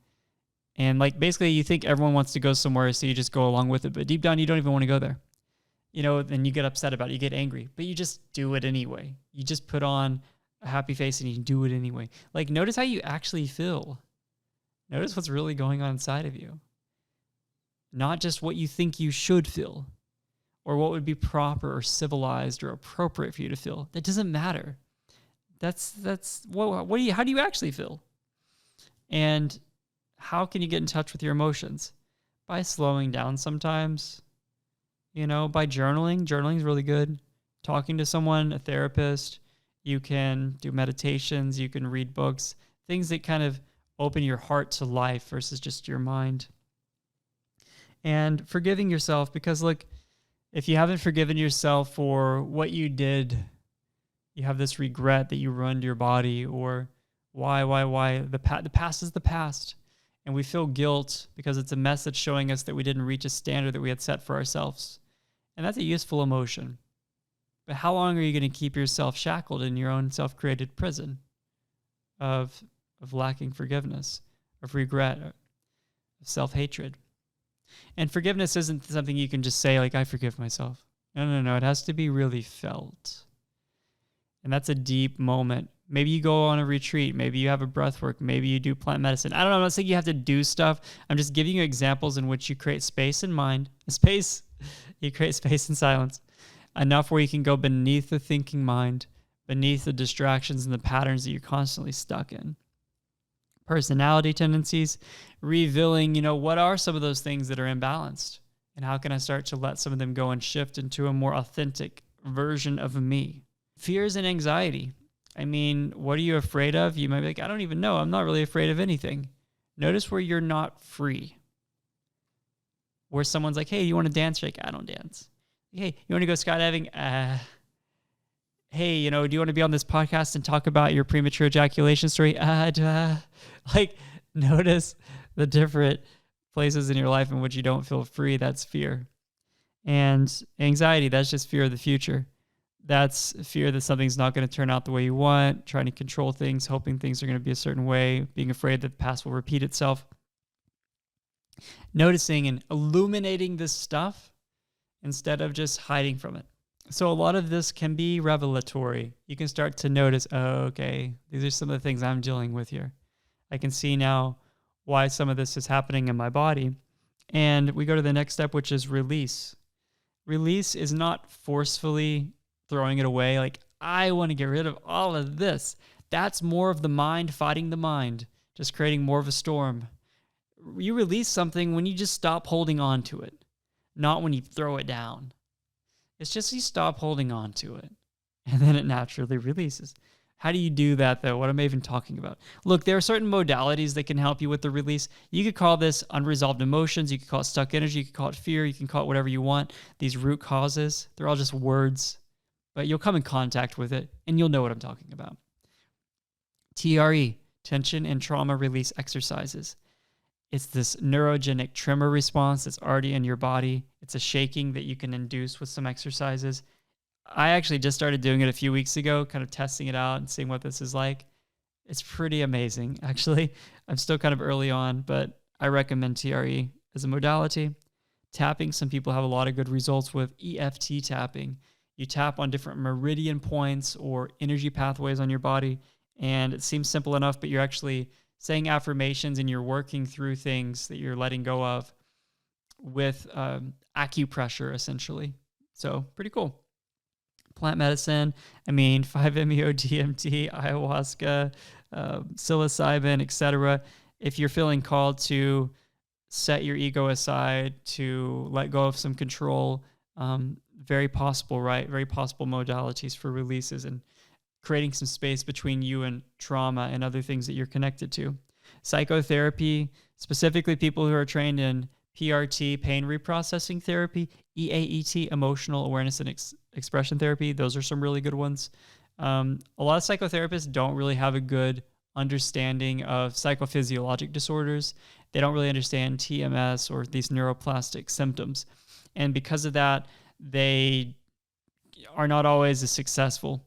like basically you think everyone wants to go somewhere, so you just go along with it. But deep down, you don't even want to go there. Then you get upset about it, you get angry, but you just do it anyway. You just put on a happy face and you do it anyway. Like, notice how you actually feel. Notice what's really going on inside of you. Not just what you think you should feel or what would be proper or civilized or appropriate for you to feel. That doesn't matter. How do you actually feel? And how can you get in touch with your emotions? By slowing down sometimes, by journaling. Journaling is really good. Talking to someone, a therapist. You can do meditations. You can read books. Things that kind of open your heart to life versus just your mind. And forgiving yourself, because look, if you haven't forgiven yourself for what you did, you have this regret that you ruined your body, or why? The past is the past. And we feel guilt because it's a message showing us that we didn't reach a standard that we had set for ourselves. And that's a useful emotion. But how long are you going to keep yourself shackled in your own self-created prison of lacking forgiveness, of regret, of self-hatred? And forgiveness isn't something you can just say, like, I forgive myself. No. It has to be really felt. And that's a deep moment. Maybe you go on a retreat. Maybe you have a breath work. Maybe you do plant medicine. I don't know. I'm not saying you have to do stuff. I'm just giving you examples in which you create space in mind. You create space in silence. Enough where you can go beneath the thinking mind, beneath the distractions and the patterns that you're constantly stuck in. Personality tendencies, revealing, what are some of those things that are imbalanced? And how can I start to let some of them go and shift into a more authentic version of me? Fears and anxiety. What are you afraid of? You might be like, I don't even know. I'm not really afraid of anything. Notice where you're not free. Where someone's like, hey, you want to dance? You're like, I don't dance. Hey, you want to go skydiving? Hey, do you want to be on this podcast and talk about your premature ejaculation story? Like, notice the different places in your life in which you don't feel free. That's fear. And anxiety, that's just fear of the future. That's fear that something's not going to turn out the way you want, trying to control things, hoping things are going to be a certain way, being afraid that the past will repeat itself. Noticing and illuminating this stuff instead of just hiding from it. So a lot of this can be revelatory. You can start to notice, okay, these are some of the things I'm dealing with here. I can see now why some of this is happening in my body. And we go to the next step, which is release. Release is not forcefully throwing it away, like, I want to get rid of all of this. That's more of the mind fighting the mind, just creating more of a storm. You release something when you just stop holding on to it, not when you throw it down. It's just you stop holding on to it, and then it naturally releases. How do you do that, though? What am I even talking about? Look, there are certain modalities that can help you with the release. You could call this unresolved emotions. You could call it stuck energy. You could call it fear. You can call it whatever you want. These root causes, they're all just words. But you'll come in contact with it, and you'll know what I'm talking about. TRE, tension and trauma release exercises. It's this neurogenic tremor response that's already in your body. It's a shaking that you can induce with some exercises. I actually just started doing it a few weeks ago, kind of testing it out and seeing what this is like. It's pretty amazing, actually. I'm still kind of early on, but I recommend TRE as a modality. Tapping, some people have a lot of good results with EFT tapping. You tap on different meridian points or energy pathways on your body, and it seems simple enough, but you're actually saying affirmations and you're working through things that you're letting go of. with acupressure, essentially. So pretty cool. Plant medicine, 5-MeO-DMT, ayahuasca, psilocybin, etc. If you're feeling called to set your ego aside, to let go of some control, very possible, right? Very possible modalities for releases and creating some space between you and trauma and other things that you're connected to. Psychotherapy, specifically people who are trained in PRT, pain reprocessing therapy, EAET, emotional awareness and expression therapy. Those are some really good ones. A lot of psychotherapists don't really have a good understanding of psychophysiologic disorders. They don't really understand TMS or these neuroplastic symptoms. And because of that, they are not always as successful.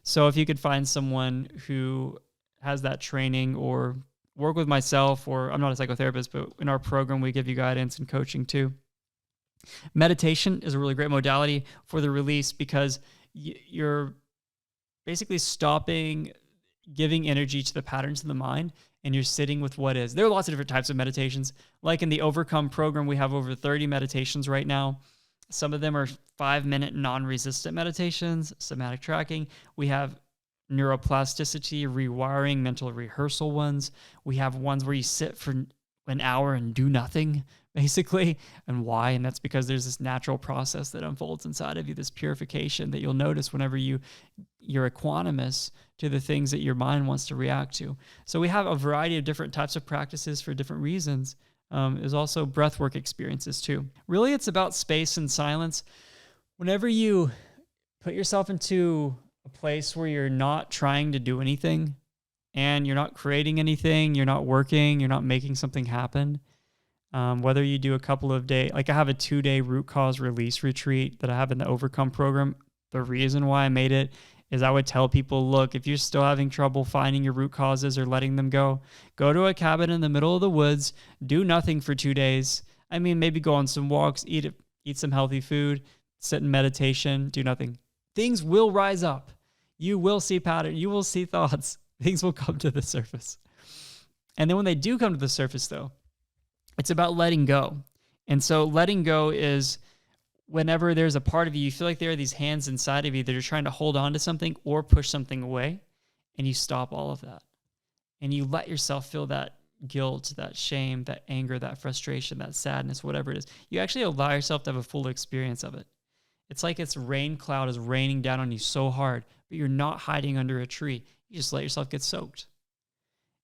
So if you could find someone who has that training, or work with myself, or I'm not a psychotherapist, but in our program, we give you guidance and coaching too. Meditation is a really great modality for the release, because you're basically stopping giving energy to the patterns of the mind, and you're sitting with what is. There are lots of different types of meditations. Like in the Overcome program, we have over 30 meditations right now. Some of them are 5-minute non-resistant meditations, somatic tracking. We have neuroplasticity, rewiring, mental rehearsal ones. We have ones where you sit for an hour and do nothing, basically. And why? And that's because there's this natural process that unfolds inside of you, this purification that you'll notice whenever you're equanimous to the things that your mind wants to react to. So we have a variety of different types of practices for different reasons. There's also breathwork experiences too. Really, it's about space and silence. Whenever you put yourself into a place where you're not trying to do anything, and you're not creating anything, you're not working, you're not making something happen, whether you do a couple of days, like I have a 2-day root cause release retreat that I have in the Overcome program. The reason why I made it is I would tell people, look, if you're still having trouble finding your root causes or letting them go to a cabin in the middle of the woods, do nothing for 2 days. Maybe go on some walks, eat some healthy food, sit in meditation, do nothing. Things will rise up. You will see pattern. You will see thoughts. Things will come to the surface. And then when they do come to the surface, though, it's about letting go. And so letting go is whenever there's a part of you, you feel like there are these hands inside of you that are trying to hold on to something or push something away, and you stop all of that. And you let yourself feel that guilt, that shame, that anger, that frustration, that sadness, whatever it is. You actually allow yourself to have a full experience of it. It's like it's rain cloud is raining down on you so hard, but you're not hiding under a tree. You just let yourself get soaked.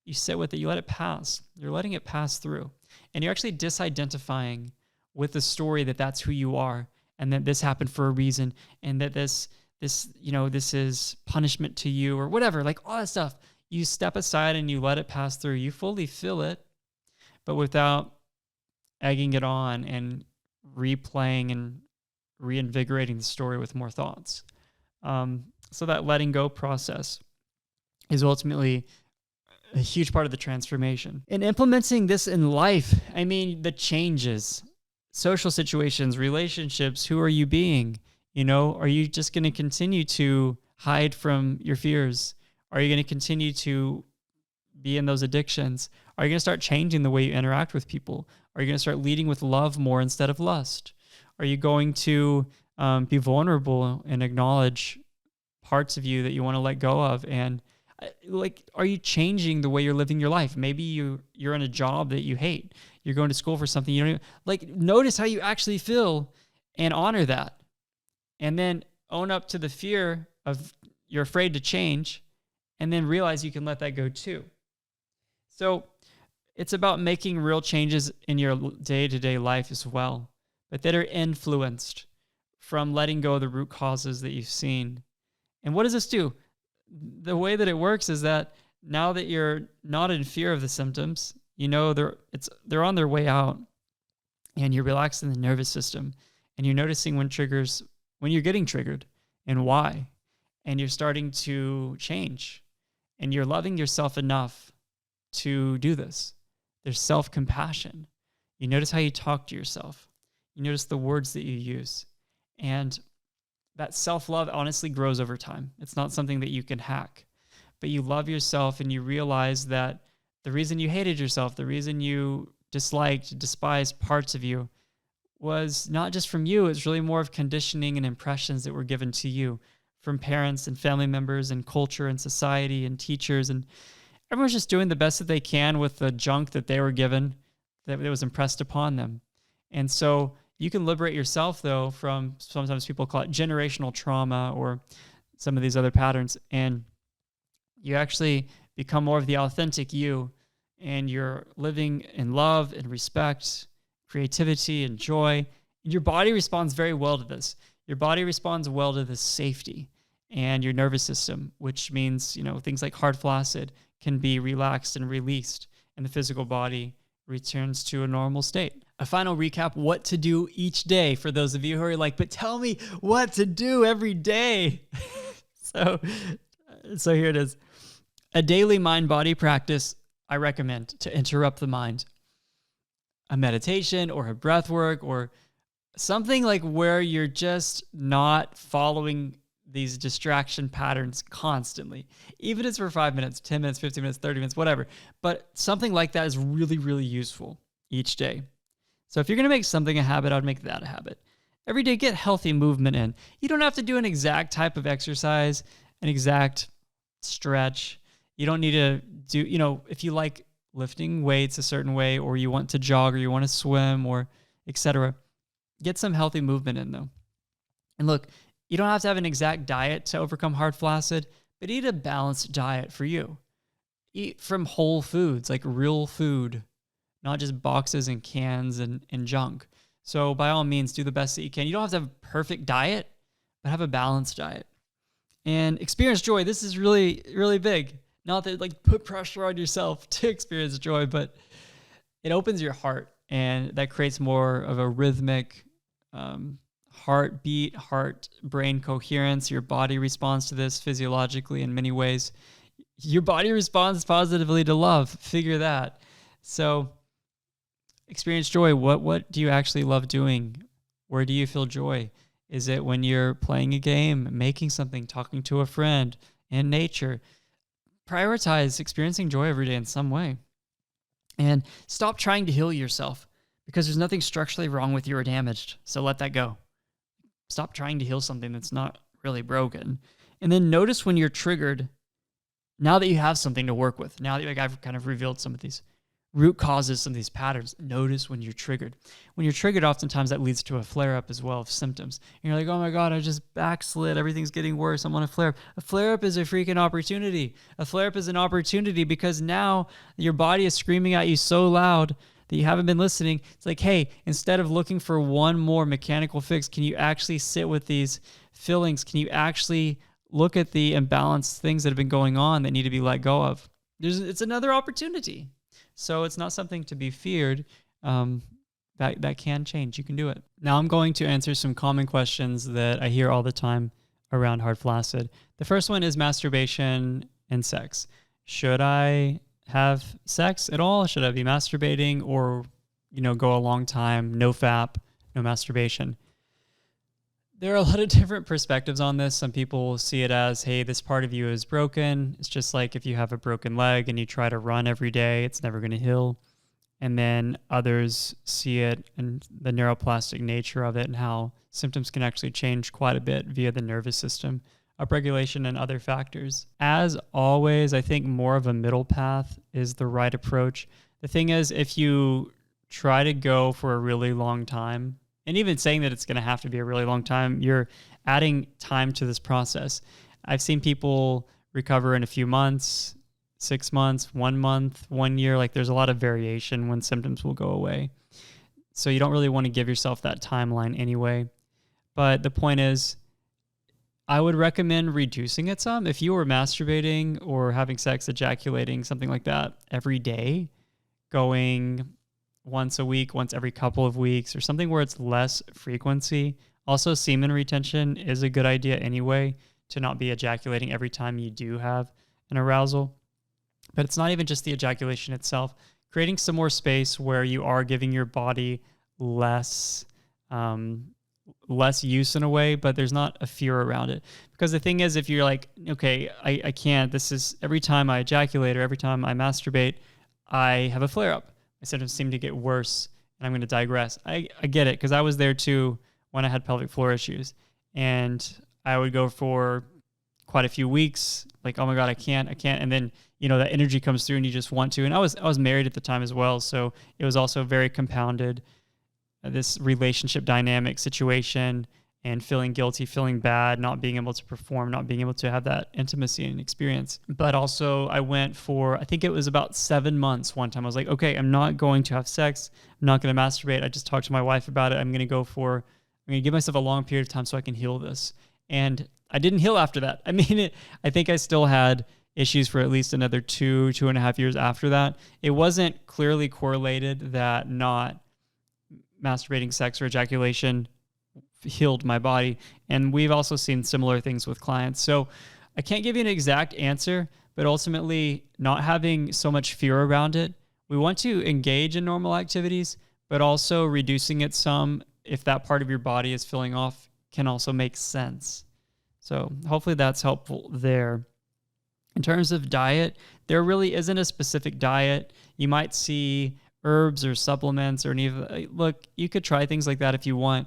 You sit with it. You let it pass. You're letting it pass through. And you're actually disidentifying with the story that that's who you are, and that this happened for a reason, and that this is punishment to you, or whatever, like all that stuff. You step aside and you let it pass through. You fully feel it, but without egging it on and replaying and reinvigorating the story with more thoughts. So that letting go process is ultimately a huge part of the transformation. In implementing this in life, the changes, social situations, relationships, who are you being? Are you just going to continue to hide from your fears? Are you going to continue to be in those addictions? Are you going to start changing the way you interact with people? Are you going to start leading with love more instead of lust? Are you going to be vulnerable and acknowledge parts of you that you want to let go of? And are you changing the way you're living your life? Maybe you're in a job that you hate. You're going to school for something you don't even, notice how you actually feel and honor that. And then own up to the fear of you're afraid to change, and then realize you can let that go too. So it's about making real changes in your day-to-day life as well, but that are influenced from letting go of the root causes that you've seen. And what does this do? The way that it works is that now that you're not in fear of the symptoms, they're on their way out, and you're relaxing the nervous system, and you're noticing when you're getting triggered and why, and you're starting to change, and you're loving yourself enough to do this. There's self-compassion. You notice how you talk to yourself. You notice the words that you use, and that self-love honestly grows over time. It's not something that you can hack, but you love yourself, and you realize that the reason you hated yourself, the reason you despised parts of you was not just from you. It's really more of conditioning and impressions that were given to you from parents and family members and culture and society and teachers. And everyone's just doing the best that they can with the junk that they were given, that was impressed upon them. And so you can liberate yourself, though, from, sometimes people call it generational trauma or some of these other patterns. And you actually become more of the authentic you, and you're living in love and respect, creativity and joy. Your body responds very well to this. Your body responds well to this safety, and your nervous system, which means, things like hard flaccid can be relaxed and released, and the physical body returns to a normal state. A final recap, what to do each day for those of you who are like, but tell me what to do every day. So here it is. A daily mind-body practice I recommend to interrupt the mind. A meditation or a breath work or something like where you're just not following these distraction patterns constantly. Even if it's for 5 minutes, 10 minutes, 15 minutes, 30 minutes, whatever. But something like that is really, really useful each day. So if you're going to make something a habit, I would make that a habit. Every day, get healthy movement in. You don't have to do an exact type of exercise, an exact stretch. You don't need to do, if you like lifting weights a certain way, or you want to jog, or you want to swim, or etc. Get some healthy movement in, though. And look, you don't have to have an exact diet to overcome hard flaccid, but eat a balanced diet for you. Eat from whole foods, like real food, not just boxes and cans and junk. So by all means, do the best that you can. You don't have to have a perfect diet, but have a balanced diet. And experience joy. This is really, really big. Not that put pressure on yourself to experience joy, but it opens your heart, and that creates more of a rhythmic heartbeat, heart-brain coherence. Your body responds to this physiologically in many ways. Your body responds positively to love. Figure that. So experience joy. What do you actually love doing? Where do you feel joy? Is it when you're playing a game, making something, talking to a friend, in nature? Prioritize experiencing joy every day in some way. And stop trying to heal yourself, because there's nothing structurally wrong with you or damaged. So let that go. Stop trying to heal something that's not really broken. And then notice when you're triggered, now that you have something to work with, now that I've kind of revealed some of these root causes, some of these patterns, notice when you're triggered. When you're triggered, oftentimes that leads to a flare-up as well of symptoms. And you're like, oh my God, I just backslid. Everything's getting worse. I'm on a flare-up. A flare-up is a freaking opportunity. A flare-up is an opportunity because now your body is screaming at you so loud that you haven't been listening. It's like, hey, instead of looking for one more mechanical fix, can you actually sit with these feelings? Can you actually look at the imbalanced things that have been going on that need to be let go of? It's another opportunity. So it's not something to be feared. That can change. You can do it. Now I'm going to answer some common questions that I hear all the time around hard flaccid. The first one is masturbation and sex. Should I have sex at all? Should I be masturbating, or go a long time, no FAP, no masturbation? There are a lot of different perspectives on this. Some people will see it as, hey, this part of you is broken. It's just like if you have a broken leg and you try to run every day, it's never going to heal. And then others see it and the neuroplastic nature of it, and how symptoms can actually change quite a bit via the nervous system, upregulation, and other factors. As always, I think more of a middle path is the right approach. The thing is, if you try to go for a really long time, and even saying that it's going to have to be a really long time, you're adding time to this process. I've seen people recover in a few months, 6 months, 1 month, 1 year. Like, there's a lot of variation when symptoms will go away. So you don't really want to give yourself that timeline anyway. But the point is, I would recommend reducing it some. If you were masturbating or having sex, ejaculating, something like that every day, going once a week, once every couple of weeks, or something where it's less frequency. Also, semen retention is a good idea anyway, to not be ejaculating every time you do have an arousal. But it's not even just the ejaculation itself. Creating some more space where you are giving your body less use in a way, but there's not a fear around it. Because the thing is, if you're like, okay, I can't, this is every time I ejaculate or every time I masturbate, I have a flare-up. My symptoms seem to get worse and I'm going to digress. I get it because I was there too when I had pelvic floor issues. And I would go for quite a few weeks, like, oh my God, I can't. And then, that energy comes through and you just want to. And I was married at the time as well. So it was also very compounded, this relationship dynamic situation, and feeling guilty, feeling bad, not being able to perform, not being able to have that intimacy and experience. But also I went for, I think it was about 7 months one time. I was like, okay, I'm not going to have sex. I'm not going to masturbate. I just talked to my wife about it. I'm going to give myself a long period of time so I can heal this. And I didn't heal after that. I think I still had issues for at least another 2.5 years after that. It wasn't clearly correlated that not masturbating, sex, or ejaculation healed my body. And we've also seen similar things with clients. So I can't give you an exact answer, but ultimately not having so much fear around it. We want to engage in normal activities, but also reducing it some if that part of your body is filling off can also make sense. So hopefully that's helpful there. In terms of diet, there really isn't a specific diet. You might see herbs or supplements or look, you could try things like that if you want.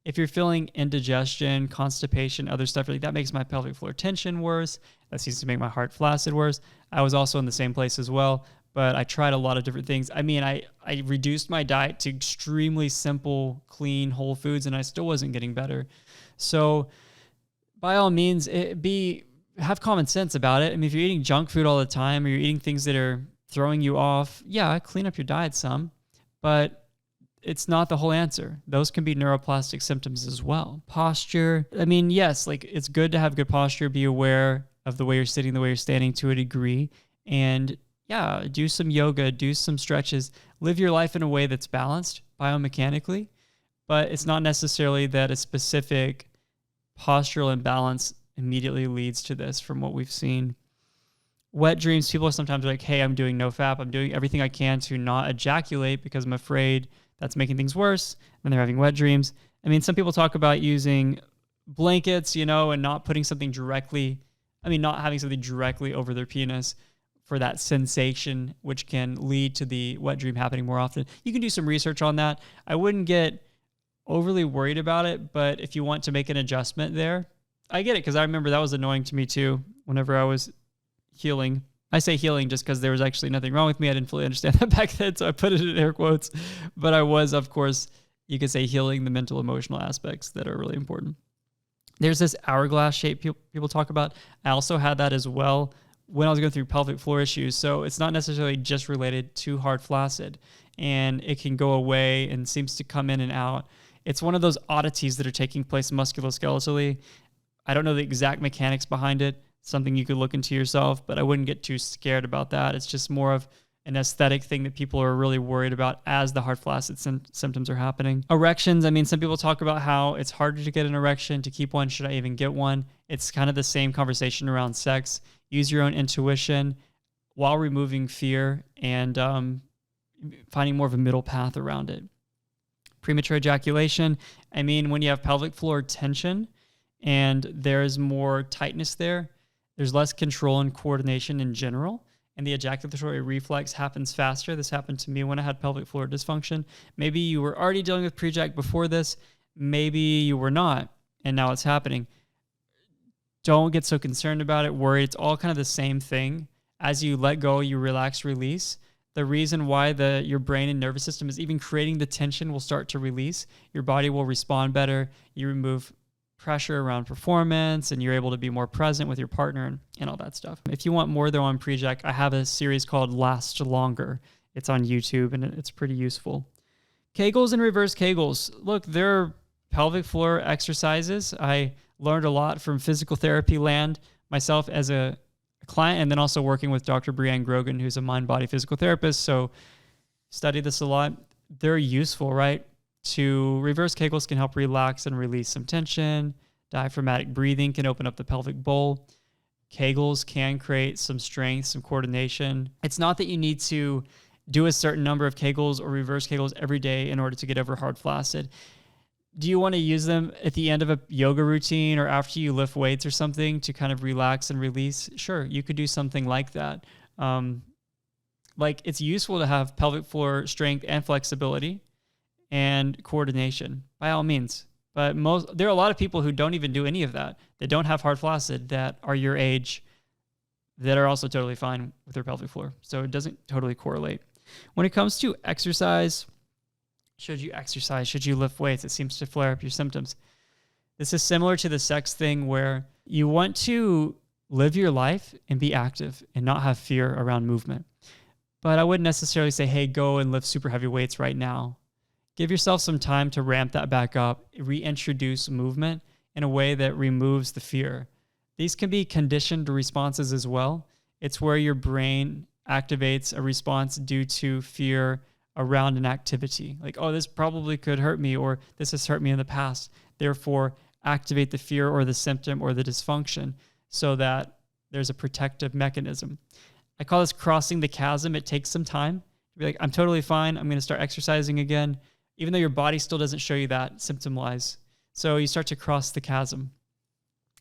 If you're feeling indigestion, constipation, other stuff like that makes my pelvic floor tension worse. That seems to make my heart flaccid worse. I was also in the same place as well, but I tried a lot of different things. I reduced my diet to extremely simple, clean, whole foods, and I still wasn't getting better. So by all means, have common sense about it. If you're eating junk food all the time or you're eating things that are throwing you off, yeah, clean up your diet some, but it's not the whole answer. Those can be neuroplastic symptoms as well. Posture. Yes, it's good to have good posture, be aware of the way you're sitting, the way you're standing to a degree. And yeah, do some yoga, do some stretches, live your life in a way that's balanced biomechanically, but it's not necessarily that a specific postural imbalance immediately leads to this from what we've seen. Wet dreams, people are sometimes like, hey, I'm doing no-fap. I'm doing everything I can to not ejaculate because I'm afraid that's making things worse. And they're having wet dreams. Some people talk about using blankets, and not putting something directly, not having something directly over their penis for that sensation, which can lead to the wet dream happening more often. You can do some research on that. I wouldn't get overly worried about it, but if you want to make an adjustment there, I get it, because I remember that was annoying to me too whenever I was healing. I say healing just because there was actually nothing wrong with me. I didn't fully understand that back then, so I put it in air quotes. But I was, of course, you could say healing the mental, emotional aspects that are really important. There's this hourglass shape people talk about. I also had that as well when I was going through pelvic floor issues. So it's not necessarily just related to hard flaccid, and it can go away and seems to come in and out. It's one of those oddities that are taking place musculoskeletally. I don't know the exact mechanics behind it. Something you could look into yourself, but I wouldn't get too scared about that. It's just more of an aesthetic thing that people are really worried about as the hard flaccid symptoms are happening. Erections, some people talk about how it's harder to get an erection, to keep one. Should I even get one? It's kind of the same conversation around sex. Use your own intuition while removing fear and finding more of a middle path around it. Premature ejaculation, when you have pelvic floor tension and there's more tightness there, there's less control and coordination in general, and the ejaculatory reflex happens faster. This happened to me when I had pelvic floor dysfunction. Maybe you were already dealing with pre-eject before this. Maybe you were not, and now it's happening. Don't get so concerned about it, worried. It's all kind of the same thing. As you let go, you relax, release. The reason why your brain and nervous system is even creating the tension will start to release. Your body will respond better. You remove pressure around performance, and you're able to be more present with your partner and all that stuff. If you want more though on pre-eject, I have a series called Last Longer. It's on YouTube and it's pretty useful. Kegals and reverse kegals. Look, they're pelvic floor exercises. I learned a lot from physical therapy land myself as a client, and then also working with Dr. Brianne Grogan, who's a mind-body physical therapist. So studied this a lot. They're useful, right? Reverse kegels can help relax and release some tension. Diaphragmatic breathing can open up the pelvic bowl. Kegels can create some strength, some coordination. It's not that you need to do a certain number of kegels or reverse kegels every day in order to get over hard flaccid. Do you want to use them at the end of a yoga routine or after you lift weights or something to kind of relax and release? Sure, you could do something like that. It's useful to have pelvic floor strength and flexibility. and coordination, by all means. But there are a lot of people who don't even do any of that. They don't have hard flaccid that are your age that are also totally fine with their pelvic floor. So it doesn't totally correlate. When it comes to exercise, should you exercise? Should you lift weights? It seems to flare up your symptoms. This is similar to the sex thing where you want to live your life and be active and not have fear around movement. But I wouldn't necessarily say, hey, go and lift super heavy weights right now. Give yourself some time to ramp that back up, reintroduce movement in a way that removes the fear. These can be conditioned responses as well. It's where your brain activates a response due to fear around an activity. Like, oh, this probably could hurt me, or this has hurt me in the past. Therefore, activate the fear or the symptom or the dysfunction so that there's a protective mechanism. I call this crossing the chasm. It takes some time to be like, I'm totally fine. I'm going to start exercising again, even though your body still doesn't show you that symptom-wise. So you start to cross the chasm.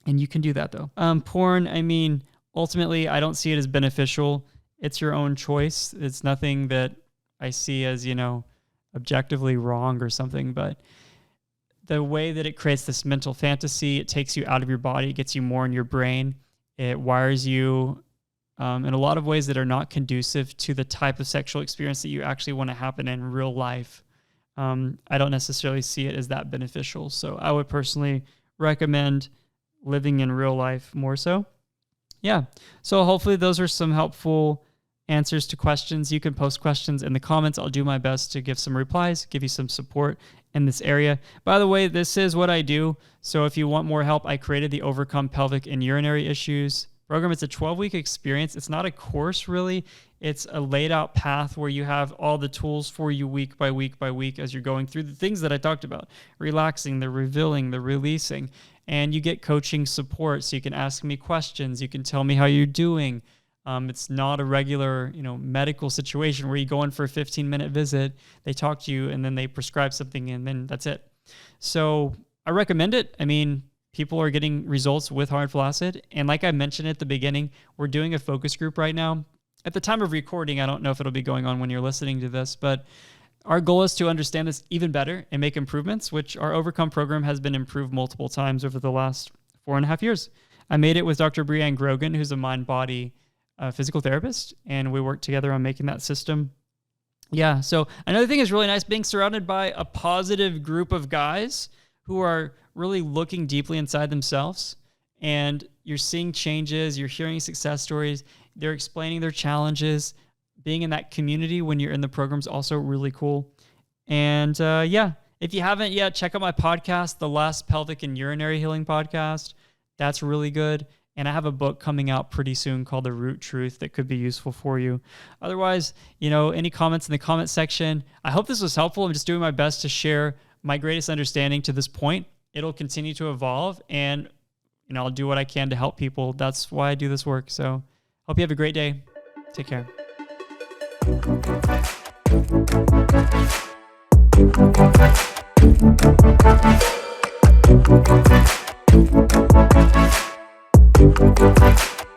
And you can do that though. Porn, I mean, ultimately, I don't see it as beneficial. It's your own choice. It's nothing that I see as, objectively wrong or something, but the way that it creates this mental fantasy, it takes you out of your body, it gets you more in your brain. It wires you in a lot of ways that are not conducive to the type of sexual experience that you actually want to happen in real life. I don't necessarily see it as that beneficial. So I would personally recommend living in real life more so. Yeah. So hopefully those are some helpful answers to questions. You can post questions in the comments. I'll do my best to give some replies, give you some support in this area. By the way, this is what I do. So if you want more help, I created the Overcome Pelvic and Urinary Issues program. It's a 12-week experience. It's not a course really. It's a laid out path where you have all the tools for you week by week by week as you're going through the things that I talked about, relaxing, the revealing, the releasing, and you get coaching support. So you can ask me questions. You can tell me how you're doing. It's not a regular, medical situation where you go in for a 15-minute visit, they talk to you, and then they prescribe something, and then that's it. So I recommend it. I mean, people are getting results with hard flaccid. And like I mentioned at the beginning, we're doing a focus group right now. At the time of recording, I don't know if it'll be going on when you're listening to this, but our goal is to understand this even better and make improvements, which our Overcome program has been improved multiple times over the last 4.5 years. I made it with Dr. Breanne Grogan, who's a mind-body physical therapist, and we worked together on making that system. Yeah, so another thing is really nice being surrounded by a positive group of guys who are really looking deeply inside themselves, and you're seeing changes, you're hearing success stories, they're explaining their challenges. Being in that community when you're in the program is also really cool. And if you haven't yet, check out my podcast, the Last Pelvic and Urinary Healing Podcast. That's really good. And I have a book coming out pretty soon called The Root Truth that could be useful for you. Otherwise, any comments in the comment section. I hope this was helpful. I'm just doing my best to share my greatest understanding to this point. It'll continue to evolve, and I'll do what I can to help people. That's why I do this work. So hope you have a great day. Take care.